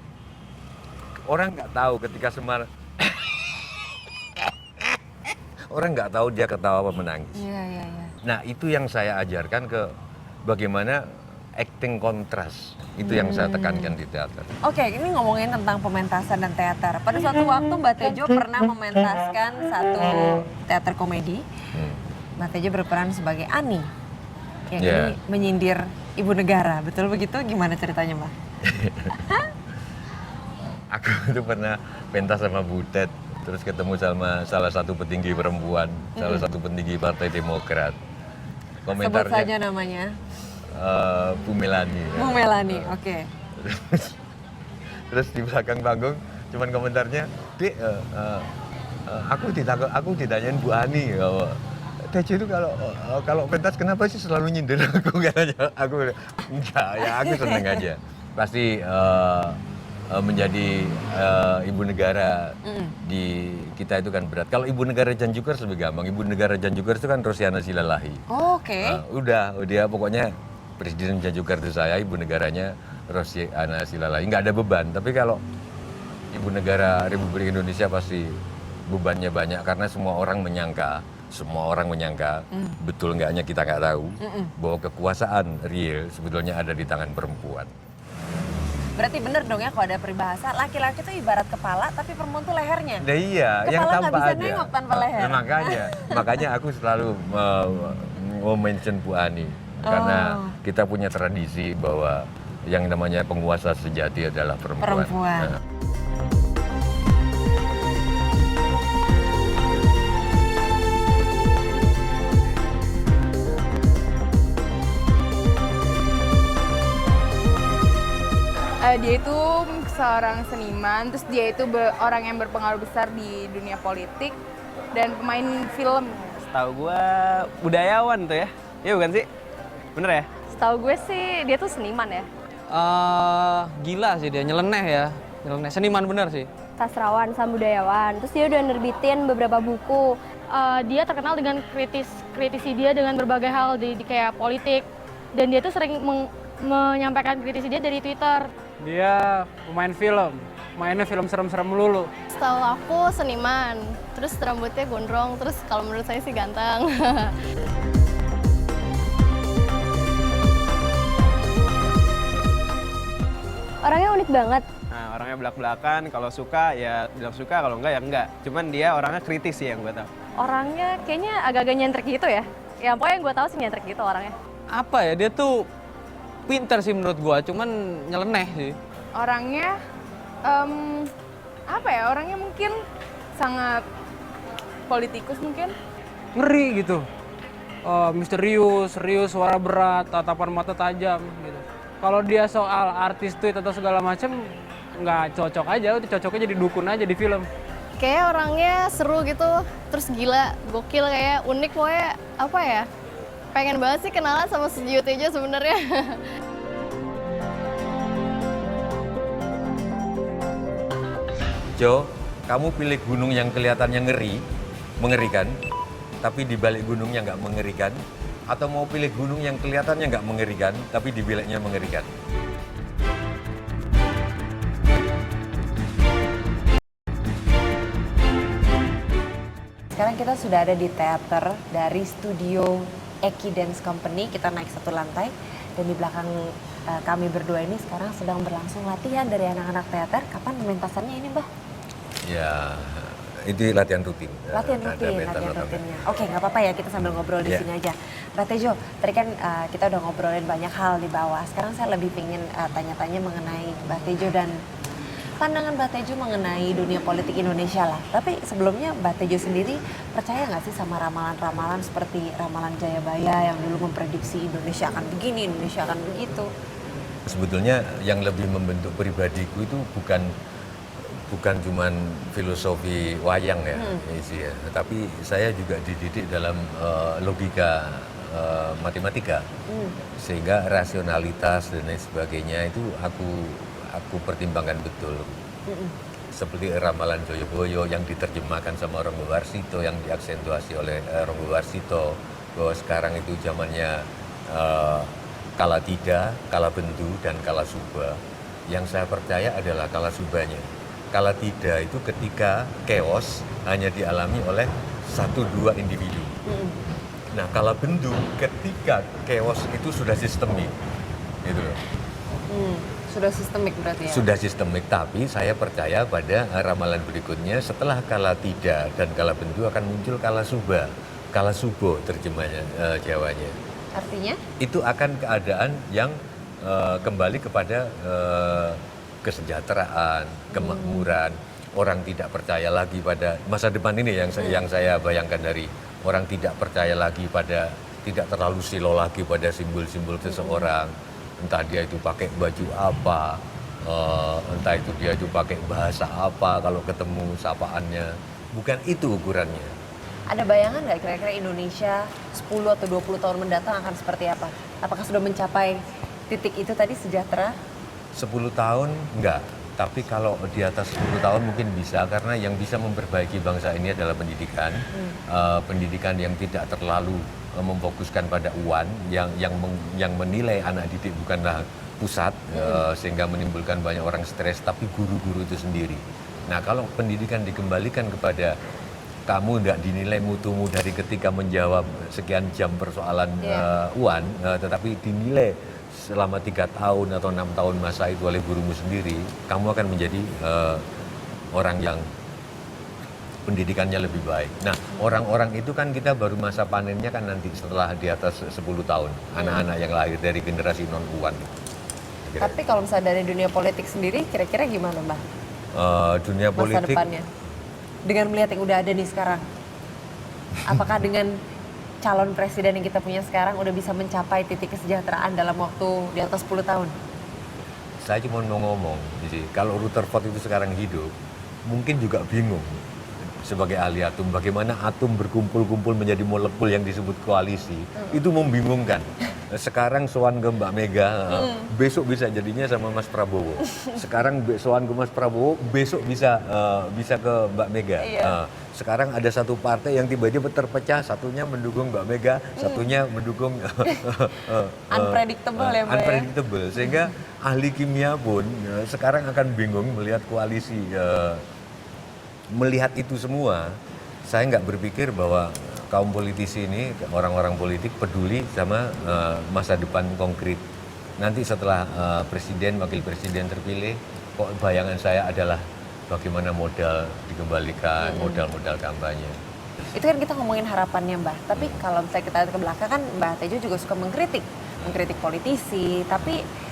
[SPEAKER 2] Orang nggak tahu ketika Semar orang nggak tahu dia ketawa apa menangis.
[SPEAKER 1] Iya.
[SPEAKER 2] Nah, itu yang saya ajarkan ke bagaimana acting kontras. Itu yang saya tekankan di teater.
[SPEAKER 1] Oke, ini ngomongin tentang pementasan dan teater. Pada suatu waktu Mbak Tejo pernah mementaskan satu teater komedi. Mbak Tejo berperan sebagai Ani. Yang ini menyindir ibu negara. Betul begitu? Gimana ceritanya Mbak?
[SPEAKER 2] Aku itu pernah pentas sama Butet. Terus ketemu sama salah satu petinggi perempuan. Salah satu petinggi Partai Demokrat.
[SPEAKER 1] Sebut saja namanya.
[SPEAKER 2] Bu Melani.
[SPEAKER 1] Bu Melani, oke.
[SPEAKER 2] Terus di belakang panggung, cuman komentarnya, Dek, aku ditanyain Bu Ani, Tejo itu kalau pentas kenapa sih selalu nyindir aku? Katanya, aku enggak, ya aku seneng aja. Pasti menjadi ibu negara di kita itu kan berat. Kalau ibu negara Jancukers lebih gampang. Ibu negara Jancukers itu kan Rosiana Silalahi.
[SPEAKER 1] Oke.
[SPEAKER 2] Udah dia pokoknya Presiden Jancukers itu saya, ibu negaranya Rosiana Silalahi. Nggak ada beban. Tapi kalau ibu negara Republik Indonesia pasti bebannya banyak karena semua orang menyangka, betul nggaknya kita nggak tahu bahwa kekuasaan real sebetulnya ada di tangan perempuan.
[SPEAKER 1] Berarti bener dong ya kalau ada peribahasa, laki-laki itu ibarat kepala tapi perempuan itu lehernya.
[SPEAKER 2] Nah iya,
[SPEAKER 1] kepala
[SPEAKER 2] yang tanpa
[SPEAKER 1] bisa
[SPEAKER 2] aja.
[SPEAKER 1] Nengok tanpa leher.
[SPEAKER 2] Nah, makanya aku selalu mention Bu Ani. Karena kita punya tradisi bahwa yang namanya penguasa sejati adalah perempuan. Nah.
[SPEAKER 10] seorang seniman, terus dia itu orang yang berpengaruh besar di dunia politik dan pemain film.
[SPEAKER 11] Setahu gue budayawan tuh ya, iya bukan sih? Bener ya?
[SPEAKER 12] Setahu gue sih dia tuh seniman ya.
[SPEAKER 13] Gila sih dia, nyeleneh ya, nyeleneh, seniman bener sih.
[SPEAKER 12] Sastrawan sama budayawan, terus dia udah nerbitin beberapa buku.
[SPEAKER 6] Dia terkenal dengan kritisi dia dengan berbagai hal di kayak politik, dan dia tuh sering menyampaikan kritisi dia dari Twitter.
[SPEAKER 13] Dia pemain film, mainnya film serem-serem melulu.
[SPEAKER 12] Setahu aku seniman, terus rambutnya gondrong, terus kalau menurut saya sih ganteng. Orangnya unik banget.
[SPEAKER 11] Nah, orangnya belak-belakan, kalau suka ya bilang suka, kalau enggak ya enggak. Cuman dia orangnya kritis sih yang gue tahu.
[SPEAKER 12] Orangnya kayaknya agak-agak nyentrik gitu ya. Ya pokoknya yang gue tahu sih nyentrik gitu orangnya.
[SPEAKER 13] Apa ya, dia tuh pinter sih menurut gua, cuman nyeleneh sih.
[SPEAKER 10] Orangnya apa ya? Orangnya mungkin sangat politikus mungkin.
[SPEAKER 13] Ngeri gitu. Misterius, serius, suara berat, tatapan mata tajam gitu. Kalau dia soal artis tweet atau segala macam nggak cocok aja, udah cocoknya jadi dukun aja di film.
[SPEAKER 12] Kayak orangnya seru gitu, terus gila, gokil, kayak unik, pokoknya apa ya? Pengen banget sih kenalan sama Sujiwo Tejo sebenarnya.
[SPEAKER 2] Jo, kamu pilih gunung yang kelihatannya mengerikan, tapi di balik gunungnya nggak mengerikan, atau mau pilih gunung yang kelihatannya nggak mengerikan, tapi di baliknya mengerikan?
[SPEAKER 1] Sekarang kita sudah ada di teater dari studio Eki Dance Company. Kita naik satu lantai dan di belakang kami berdua ini sekarang sedang berlangsung latihan dari anak-anak teater. Kapan pementasannya ini, Mbah?
[SPEAKER 2] Ya, itu latihan rutin.
[SPEAKER 1] Latihan rutinnya. Oke, nggak apa-apa ya, kita sambil ngobrol di sini aja. Mbak Tejo, tadi kan kita udah ngobrolin banyak hal di bawah. Sekarang saya lebih pengen tanya-tanya mengenai Mbak Tejo dan pandangan Mbak Tejo mengenai dunia politik Indonesia lah. Tapi sebelumnya Mbak Tejo sendiri percaya nggak sih sama ramalan-ramalan seperti ramalan Jayabaya yang dulu memprediksi Indonesia akan begini, Indonesia akan begitu?
[SPEAKER 2] Sebetulnya yang lebih membentuk pribadiku itu bukan cuman filosofi wayang ya, isi ya, tapi saya juga dididik dalam logika matematika, sehingga rasionalitas dan lain sebagainya itu aku pertimbangkan betul. Seperti ramalan Joyoboyo yang diterjemahkan sama Ronggo Warsito, yang diaksentuasi oleh Ronggo Warsito, bahwa sekarang itu zamannya kala tida, kala bendu, dan kala suba. Yang saya percaya adalah kala subanya. Kala tida itu ketika chaos hanya dialami oleh 1-2 individu. Nah, kala bendu ketika chaos itu sudah sistemik, gitu loh.
[SPEAKER 1] Sudah sistemik berarti ya?
[SPEAKER 2] Sudah sistemik, tapi saya percaya pada ramalan berikutnya setelah kala tida dan kala bendu akan muncul kala suba, kala subo terjemahnya Jawanya.
[SPEAKER 1] Artinya?
[SPEAKER 2] Itu akan keadaan yang kembali kepada kesejahteraan, kemakmuran. Orang tidak percaya lagi pada masa depan ini yang saya bayangkan, dari orang tidak percaya lagi pada, tidak terlalu silo lagi pada simbol-simbol seseorang. Entah dia itu pakai baju apa, entah itu dia itu pakai bahasa apa kalau ketemu sapaannya. Bukan itu ukurannya.
[SPEAKER 1] Ada bayangan nggak kira-kira Indonesia 10 atau 20 tahun mendatang akan seperti apa? Apakah sudah mencapai titik itu tadi, sejahtera?
[SPEAKER 2] 10 tahun enggak, tapi kalau di atas 10 tahun mungkin bisa, karena yang bisa memperbaiki bangsa ini adalah pendidikan. Pendidikan yang tidak terlalu memfokuskan pada uan, yang menilai anak didik bukanlah pusat, sehingga menimbulkan banyak orang stres, tapi guru-guru itu sendiri. Nah, kalau pendidikan dikembalikan kepada kamu tidak dinilai mutumu dari ketika menjawab sekian jam persoalan uan, tetapi dinilai selama 3 tahun atau 6 tahun masa itu oleh gurumu sendiri, kamu akan menjadi orang yang pendidikannya lebih baik. Nah, orang-orang itu kan kita baru masa panennya kan nanti setelah di atas 10 tahun, anak-anak yang lahir dari generasi non-uan.
[SPEAKER 1] Tapi kalau misalnya dari dunia politik sendiri, kira-kira gimana, Mbak?
[SPEAKER 2] Dunia politik,
[SPEAKER 1] masa depannya? Dengan melihat yang udah ada nih sekarang, apakah dengan calon presiden yang kita punya sekarang udah bisa mencapai titik kesejahteraan dalam waktu di atas 10 tahun?
[SPEAKER 2] Saya cuma mau ngomong, jadi kalau Rutherford itu sekarang hidup, mungkin juga bingung sebagai ahli atom, bagaimana atom berkumpul-kumpul menjadi molekul yang disebut koalisi, itu membingungkan. Sekarang soan ke Mbak Mega, besok bisa jadinya sama Mas Prabowo. Sekarang soan ke Mas Prabowo, besok bisa ke Mbak Mega. Sekarang ada satu partai yang tiba-tiba terpecah, satunya mendukung Mbak Mega, satunya mendukung
[SPEAKER 1] unpredictable ya Mbak.
[SPEAKER 2] Unpredictable, sehingga ahli kimia pun sekarang akan bingung melihat koalisi. Melihat itu semua, saya nggak berpikir bahwa kaum politisi ini, orang-orang politik peduli sama masa depan konkret. Nanti setelah presiden, wakil presiden terpilih, kok bayangan saya adalah bagaimana modal dikembalikan, modal-modal kampanye.
[SPEAKER 1] Itu kan kita ngomongin harapannya Mbah, tapi kalau misalnya kita lihat ke belakang kan Mbah Tejo juga suka mengkritik politisi, tapi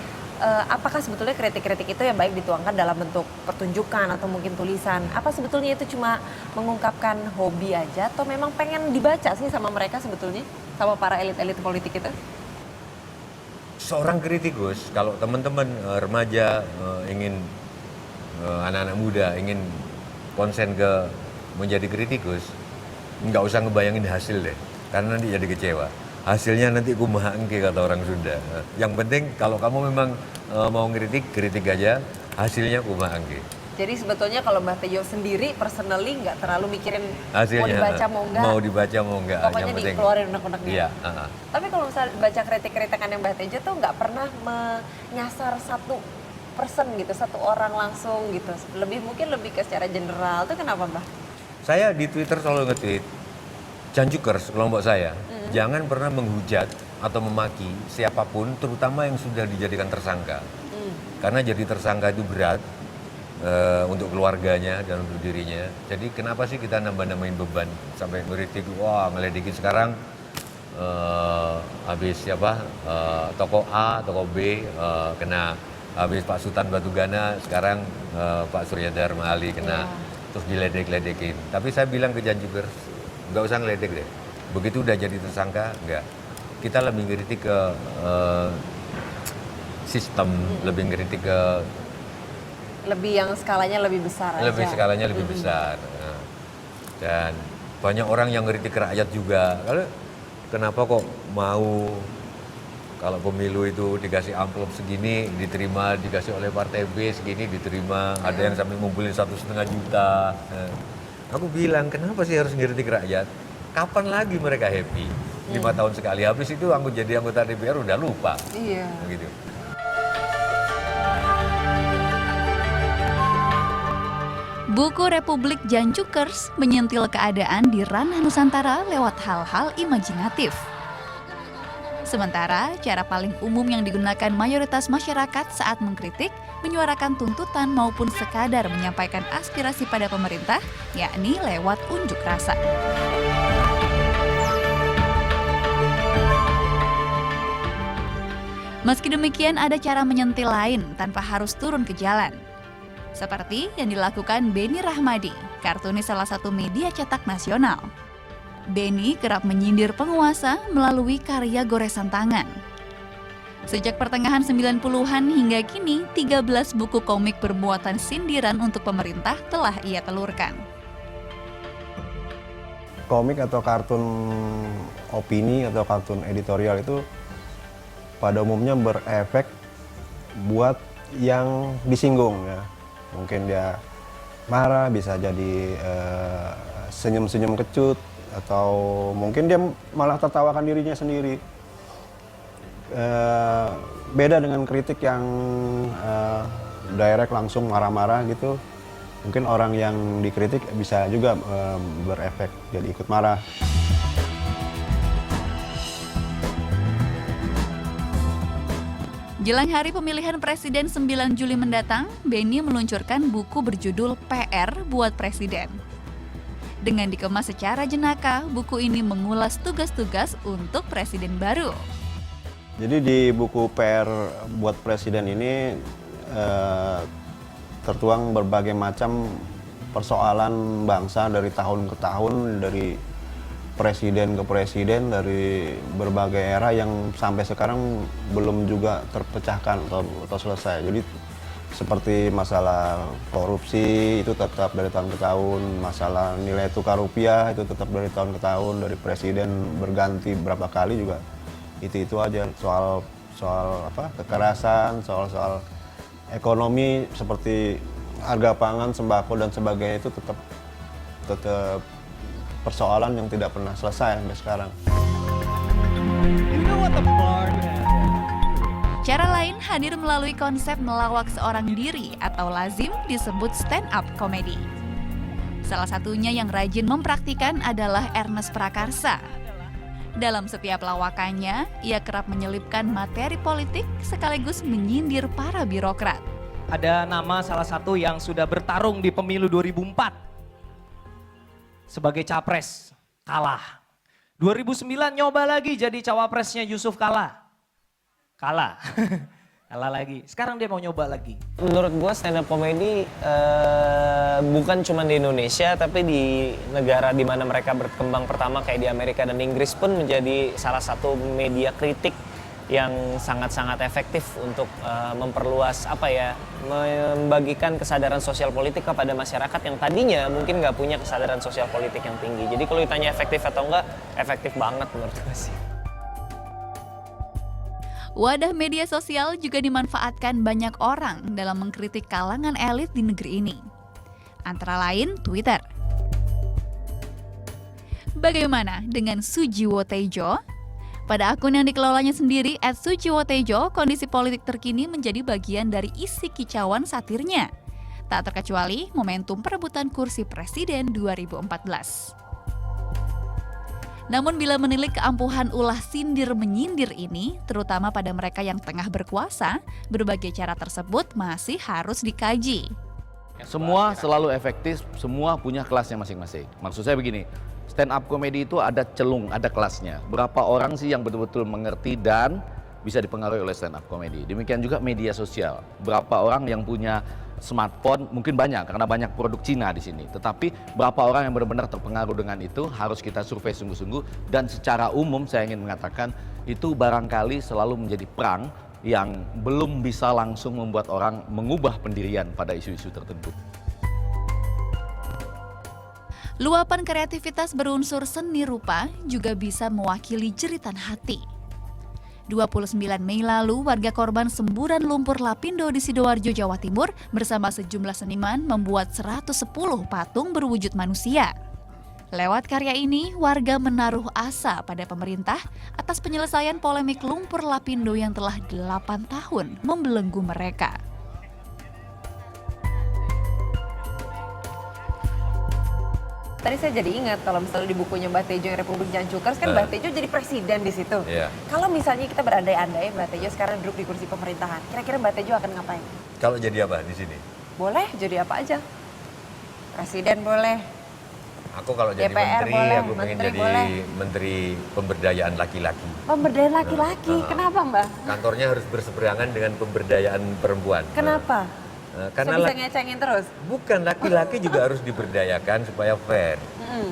[SPEAKER 1] apakah sebetulnya kritik-kritik itu yang baik dituangkan dalam bentuk pertunjukan atau mungkin tulisan? Apa sebetulnya itu cuma mengungkapkan hobi aja atau memang pengen dibaca sih sama mereka sebetulnya, sama para elit-elit politik itu?
[SPEAKER 2] Seorang kritikus, kalau teman-teman remaja ingin anak-anak muda ingin konsen ke menjadi kritikus, nggak usah ngebayangin hasil deh, karena nanti jadi kecewa. Hasilnya nanti kumaha engke kata orang Sunda. Yang penting kalau kamu memang mau kritik aja, hasilnya kumaha engke.
[SPEAKER 1] Jadi sebetulnya kalau Mbah Tejo sendiri personally nggak terlalu mikirin
[SPEAKER 2] hasilnya,
[SPEAKER 1] mau dibaca mau enggak.
[SPEAKER 2] Mau dibaca mau enggak.
[SPEAKER 1] Pokoknya dikeluarin unek-uneknya.
[SPEAKER 2] Iya.
[SPEAKER 1] Tapi kalau misalnya baca kritik-kritikan yang Mbah Tejo tuh nggak pernah menyasar satu person gitu, satu orang langsung gitu. Mungkin lebih ke secara general. Itu kenapa Mbah?
[SPEAKER 2] Saya di Twitter selalu nge-tweet, Janjukers, kelompok saya, jangan pernah menghujat atau memaki siapapun, terutama yang sudah dijadikan tersangka. Karena jadi tersangka itu berat untuk keluarganya dan untuk dirinya. Jadi kenapa sih kita nambah-nambahin beban sampai ngeritik, wah ngeledekin sekarang habis siapa, toko A, toko B kena, habis Pak Sultan Batugana, sekarang Pak Surya Dharma Ali kena, terus diledek-ledekin. Tapi saya bilang ke Janjukers, nggak usah ngeledek deh. Begitu udah jadi tersangka, enggak. Kita lebih ngeritik ke sistem, lebih ngeritik ke...
[SPEAKER 1] Lebih yang skalanya lebih besar aja.
[SPEAKER 2] Lebih skalanya lebih besar. Nah, dan banyak orang yang ngeritik rakyat juga. Kenapa kok mau kalau pemilu itu dikasih amplop segini, diterima, dikasih oleh partai B segini, diterima. Ada yang sampai ngumpulin 1,5 juta. Nah, aku bilang, kenapa sih harus ngeritik rakyat? Kapan lagi mereka happy? 5 tahun sekali, habis itu jadi anggota DPR udah lupa.
[SPEAKER 1] Iya.
[SPEAKER 2] Begitu.
[SPEAKER 3] Buku Republik Janjukers menyentil keadaan di ranah Nusantara lewat hal-hal imajinatif. Sementara, cara paling umum yang digunakan mayoritas masyarakat saat mengkritik, menyuarakan tuntutan maupun sekadar menyampaikan aspirasi pada pemerintah, yakni lewat unjuk rasa. Meski demikian, ada cara menyentil lain tanpa harus turun ke jalan. Seperti yang dilakukan Beni Rahmadi, kartunis salah satu media cetak nasional. Beni kerap menyindir penguasa melalui karya goresan tangan. Sejak pertengahan 90-an hingga kini, 13 buku komik bermuatan sindiran untuk pemerintah telah ia telurkan.
[SPEAKER 14] Komik atau kartun opini atau kartun editorial itu pada umumnya berefek buat yang disinggung ya. Mungkin dia marah, bisa jadi senyum-senyum kecut, atau mungkin dia malah tertawakan dirinya sendiri. Beda dengan kritik yang direct langsung marah-marah gitu. Mungkin orang yang dikritik bisa juga berefek jadi ikut marah.
[SPEAKER 3] Jelang hari pemilihan presiden 9 Juli mendatang, Beni meluncurkan buku berjudul PR buat Presiden. Dengan dikemas secara jenaka, buku ini mengulas tugas-tugas untuk presiden baru.
[SPEAKER 14] Jadi di buku PR buat Presiden ini tertuang berbagai macam persoalan bangsa dari tahun ke tahun, dari presiden ke presiden, dari berbagai era yang sampai sekarang belum juga terpecahkan atau selesai. Jadi seperti masalah korupsi itu tetap dari tahun ke tahun, masalah nilai tukar rupiah itu tetap dari tahun ke tahun, dari presiden berganti berapa kali juga itu aja, soal apa, kekerasan, soal ekonomi seperti harga pangan, sembako dan sebagainya itu tetap persoalan yang tidak pernah selesai sampai sekarang.
[SPEAKER 3] Cara lain hadir melalui konsep melawak seorang diri atau lazim disebut stand up comedy. Salah satunya yang rajin mempraktikkan adalah Ernest Prakarsa. Dalam setiap lawakannya, ia kerap menyelipkan materi politik sekaligus menyindir para birokrat.
[SPEAKER 15] Ada nama salah satu yang sudah bertarung di pemilu 2004 sebagai capres, kalah. 2009 nyoba lagi jadi cawapresnya Yusuf Kala. Kalah. Kalah lagi. Sekarang dia mau nyoba lagi.
[SPEAKER 16] Menurut gue stand up comedy bukan cuma di Indonesia, tapi di negara di mana mereka berkembang pertama kayak di Amerika dan Inggris pun menjadi salah satu media kritik yang sangat-sangat efektif untuk memperluas membagikan kesadaran sosial politik kepada masyarakat yang tadinya mungkin nggak punya kesadaran sosial politik yang tinggi. Jadi kalau ditanya efektif atau enggak, efektif banget menurut gue sih.
[SPEAKER 3] Wadah media sosial juga dimanfaatkan banyak orang dalam mengkritik kalangan elit di negeri ini. Antara lain Twitter. Bagaimana dengan Sujiwo Tejo? Pada akun yang dikelolanya sendiri, @Sujiwotejo, kondisi politik terkini menjadi bagian dari isi kicauan satirnya. Tak terkecuali momentum perebutan kursi presiden 2014. Namun bila menilik keampuhan ulah sindir-menyindir ini, terutama pada mereka yang tengah berkuasa, berbagai cara tersebut masih harus dikaji.
[SPEAKER 17] Semua selalu efektif, semua punya kelasnya masing-masing. Maksud saya begini, stand up comedy itu ada ada kelasnya. Berapa orang sih yang betul-betul mengerti dan bisa dipengaruhi oleh stand up comedy. Demikian juga media sosial. Berapa orang yang punya smartphone, mungkin banyak karena banyak produk Cina di sini. Tetapi berapa orang yang benar-benar terpengaruh dengan itu harus kita survei sungguh-sungguh. Dan secara umum saya ingin mengatakan itu barangkali selalu menjadi perang yang belum bisa langsung membuat orang mengubah pendirian pada isu-isu tertentu.
[SPEAKER 3] Luapan kreativitas berunsur seni rupa juga bisa mewakili jeritan hati. 29 Mei lalu, warga korban semburan lumpur Lapindo di Sidoarjo, Jawa Timur bersama sejumlah seniman membuat 110 patung berwujud manusia. Lewat karya ini, warga menaruh asa pada pemerintah atas penyelesaian polemik lumpur Lapindo yang telah 8 tahun membelenggu mereka.
[SPEAKER 1] Tadi saya jadi ingat kalau misalnya di bukunya Mbah Tejo yang Republik Jan Cukers kan Mbah Tejo jadi presiden di situ.
[SPEAKER 2] Iya.
[SPEAKER 1] Kalau misalnya kita berandai-andai Mbah Tejo sekarang duduk di kursi pemerintahan, kira-kira Mbah Tejo akan ngapain?
[SPEAKER 2] Kalau jadi apa di sini?
[SPEAKER 1] Boleh jadi apa aja. Presiden boleh.
[SPEAKER 2] Aku kalau jadi
[SPEAKER 1] DPR
[SPEAKER 2] menteri,
[SPEAKER 1] boleh,
[SPEAKER 2] aku pengen
[SPEAKER 1] menteri
[SPEAKER 2] jadi
[SPEAKER 1] boleh.
[SPEAKER 2] menteri pemberdayaan laki-laki.
[SPEAKER 1] Pemberdayaan laki-laki, kenapa Mbah?
[SPEAKER 2] Kantornya harus berseberangan dengan pemberdayaan perempuan.
[SPEAKER 1] Kenapa?
[SPEAKER 2] Karena
[SPEAKER 1] bisa ngecengin terus?
[SPEAKER 2] Bukan, laki-laki juga harus diberdayakan supaya fair.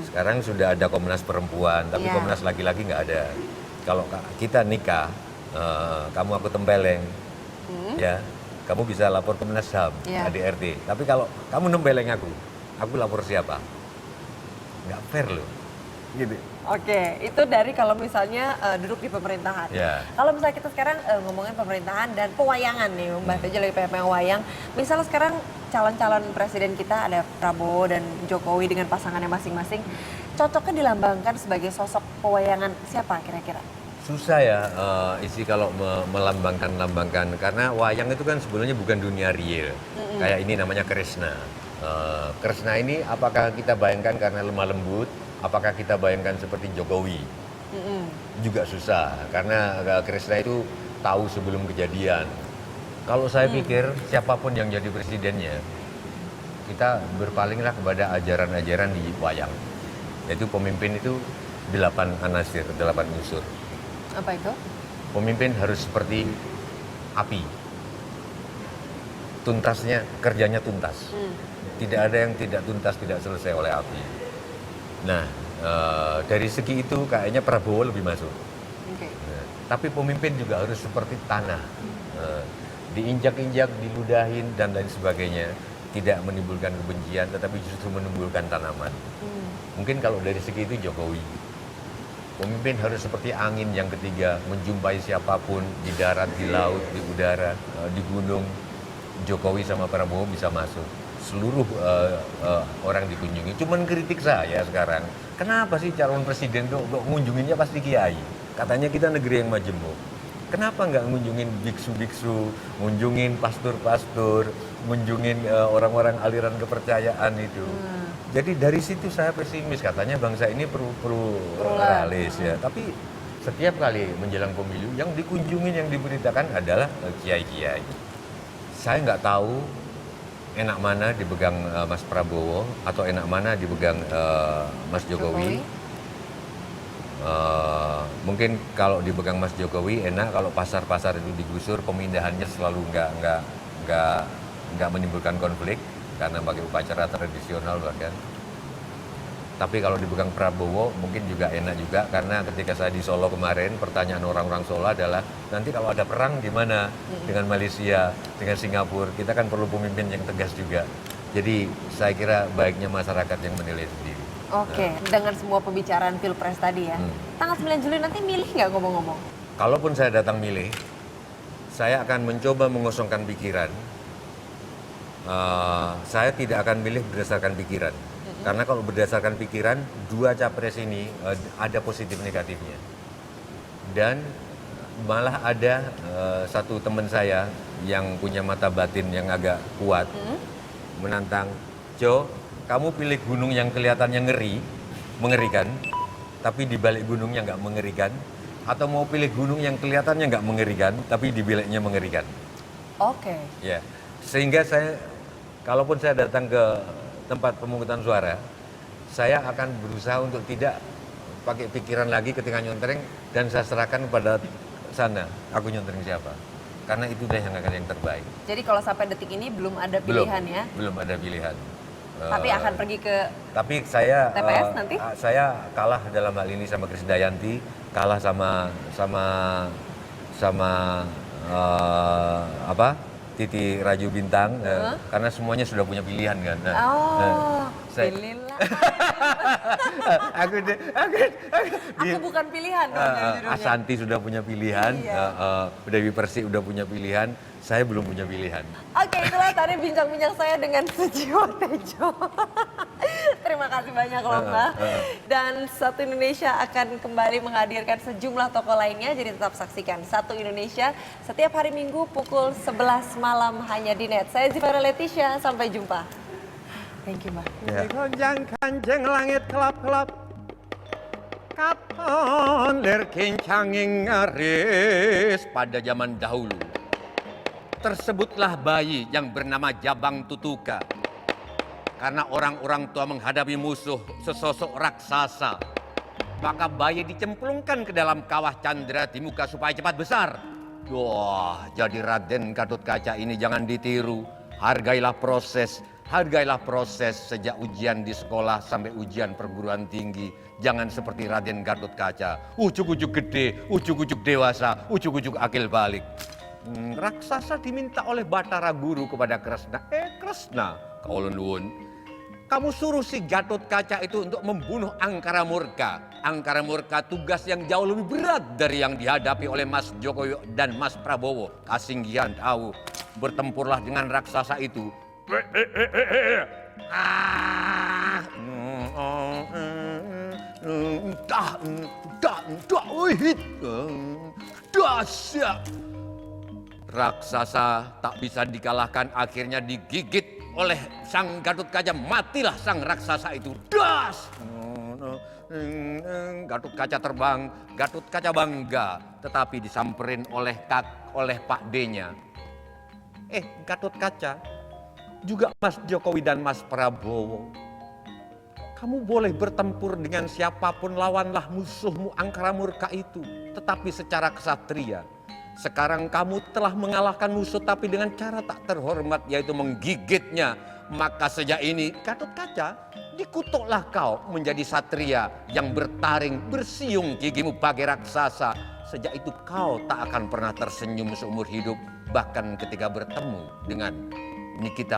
[SPEAKER 2] Sekarang sudah ada Komnas Perempuan, tapi
[SPEAKER 1] Iya.
[SPEAKER 2] Komnas laki-laki nggak ada. Kalau kita nikah, kamu aku tempeleng, ya, kamu bisa lapor Komnas HAM,
[SPEAKER 1] Iya.
[SPEAKER 2] ADRT. Tapi kalau kamu nempeleng aku lapor siapa? Nggak fair loh. Gitu.
[SPEAKER 1] Oke, itu dari kalau misalnya duduk di pemerintahan.
[SPEAKER 2] Ya.
[SPEAKER 1] Kalau misalnya kita sekarang ngomongin pemerintahan dan pewayangan nih, Mbak Tejo lagi pengen wayang. Misalnya sekarang calon-calon presiden kita ada Prabowo dan Jokowi dengan pasangannya masing-masing. Cocoknya dilambangkan sebagai sosok pewayangan siapa kira-kira?
[SPEAKER 2] Susah ya isi kalau melambangkan karena wayang itu kan sebenarnya bukan dunia real. Kayak ini namanya Krishna. Krishna ini apakah kita bayangkan karena lemah lembut? Apakah kita bayangkan seperti Jokowi? Juga susah, karena Krishna itu tahu sebelum kejadian. Kalau saya pikir siapapun yang jadi presidennya, kita berpalinglah kepada ajaran-ajaran di wayang. Yaitu pemimpin itu 8 anasir, 8 unsur.
[SPEAKER 1] Apa itu?
[SPEAKER 2] Pemimpin harus seperti api. Tuntasnya, kerjanya tuntas. Tidak ada yang tidak tuntas, tidak selesai oleh api. Nah, dari segi itu kayaknya Prabowo lebih masuk.
[SPEAKER 1] Okay.
[SPEAKER 2] Tapi pemimpin juga harus seperti tanah. diinjak-injak, diludahin dan lain sebagainya, tidak menimbulkan kebencian tetapi justru menimbulkan tanaman. Mungkin kalau dari segi itu Jokowi. Pemimpin harus seperti angin yang ketiga, menjumpai siapapun di darat, di laut, di udara, di gunung. Jokowi sama Prabowo bisa masuk. Seluruh orang dikunjungi. Cuman kritik saya sekarang, kenapa sih calon presiden kok ngunjunginnya pasti kiai? Katanya kita negeri yang majemuk. Kenapa nggak ngunjungin biksu-biksu, ngunjungin pastor-pastor, ngunjungin orang-orang aliran kepercayaan itu? Jadi dari situ saya pesimis, katanya bangsa ini perlu realis ya. Tapi setiap kali menjelang pemilu yang dikunjungin, yang diberitakan adalah kiai-kiai. Saya nggak tahu enak mana dipegang Mas Prabowo atau enak mana dipegang Mas Jokowi. Mungkin kalau dipegang Mas Jokowi enak, kalau pasar-pasar itu digusur, pemindahannya selalu nggak menimbulkan konflik karena pakai upacara tradisional bahkan. Tapi kalau dipegang Prabowo mungkin juga enak juga, karena ketika saya di Solo kemarin, pertanyaan orang-orang Solo adalah nanti kalau ada perang gimana dengan Malaysia, dengan Singapura, kita kan perlu pemimpin yang tegas juga. Jadi saya kira baiknya masyarakat yang menilai sendiri.
[SPEAKER 1] Oke, dengan semua pembicaraan Pilpres tadi ya, tanggal 9 Juli nanti milih nggak ngomong-ngomong?
[SPEAKER 2] Kalaupun saya datang milih, saya akan mencoba mengosongkan pikiran. Saya tidak akan milih berdasarkan pikiran. Karena kalau berdasarkan pikiran, dua capres ini ada positif negatifnya. Dan malah ada satu teman saya yang punya mata batin yang agak kuat, menantang, Jo, kamu pilih gunung yang kelihatannya mengerikan, tapi di balik gunungnya nggak mengerikan, atau mau pilih gunung yang kelihatannya nggak mengerikan, tapi di baliknya mengerikan.
[SPEAKER 1] Oke.
[SPEAKER 2] Ya, sehingga saya, kalaupun saya datang ke tempat pemungutan suara, saya akan berusaha untuk tidak pakai pikiran lagi ketika nyontreng, dan saya serahkan kepada sana, aku nyontreng siapa. Karena itu deh yang akan yang terbaik.
[SPEAKER 1] Jadi kalau sampai detik ini belum ada pilihan ya?
[SPEAKER 2] Belum ada pilihan.
[SPEAKER 1] Tapi akan pergi ke
[SPEAKER 2] tapi saya
[SPEAKER 1] TPS nanti?
[SPEAKER 2] Saya kalah dalam hal ini sama Krisdayanti, kalah sama Titi Raju Bintang, karena semuanya sudah punya pilihan kan.
[SPEAKER 1] Pilihlah.
[SPEAKER 2] aku
[SPEAKER 1] bukan pilihan.
[SPEAKER 2] Asanti sudah punya pilihan, Dewi Persik sudah punya pilihan, saya belum punya pilihan.
[SPEAKER 1] Oke, itulah tadi bincang-bincang saya dengan Sujiwo Tejo. Terima kasih banyak loh Mbak. Dan Satu Indonesia akan kembali menghadirkan sejumlah tokoh lainnya, jadi tetap saksikan Satu Indonesia setiap hari Minggu pukul 11 malam hanya di net. Saya Zivara Leticia, sampai jumpa. Thank you Mbak.
[SPEAKER 2] Gonjang kanjeng langit kelap-kelap, kapan ler kencanging ngaris. Pada zaman dahulu tersebutlah bayi yang bernama Jabang Tutuka. Karena orang-orang tua menghadapi musuh sesosok raksasa, maka bayi dicemplungkan ke dalam kawah candra di muka supaya cepat besar. Wah, jadi Raden Gatotkaca ini jangan ditiru. Hargailah proses sejak ujian di sekolah sampai ujian perguruan tinggi. Jangan seperti Raden Gatotkaca, ujuk-ujuk gede, ujuk-ujuk dewasa, ujuk-ujuk akil balik. Raksasa diminta oleh Batara Guru kepada Kresna. Kresna, kaulun nuwun, kamu suruh si Gatotkaca itu untuk membunuh Angkara Murka. Angkara Murka tugas yang jauh lebih berat dari yang dihadapi oleh Mas Jokowi dan Mas Prabowo. Kasinggihan tahu, bertempurlah dengan raksasa itu. Raksasa tak bisa dikalahkan, akhirnya digigit oleh sang Gatotkaca. Matilah sang raksasa itu. Das! Gatotkaca terbang, Gatotkaca bangga, tetapi disamperin oleh Pak D-nya. Gatotkaca, juga Mas Jokowi dan Mas Prabowo, kamu boleh bertempur dengan siapapun, lawanlah musuhmu Angkara Murka itu, tetapi secara kesatria. Sekarang kamu telah mengalahkan musuh tapi dengan cara tak terhormat, yaitu menggigitnya. Maka sejak ini Gatotkaca, dikutuklah kau menjadi satria yang bertaring, bersiung gigimu bagai raksasa. sejak itu kau tak akan pernah tersenyum seumur hidup, bahkan ketika bertemu dengan Nikita.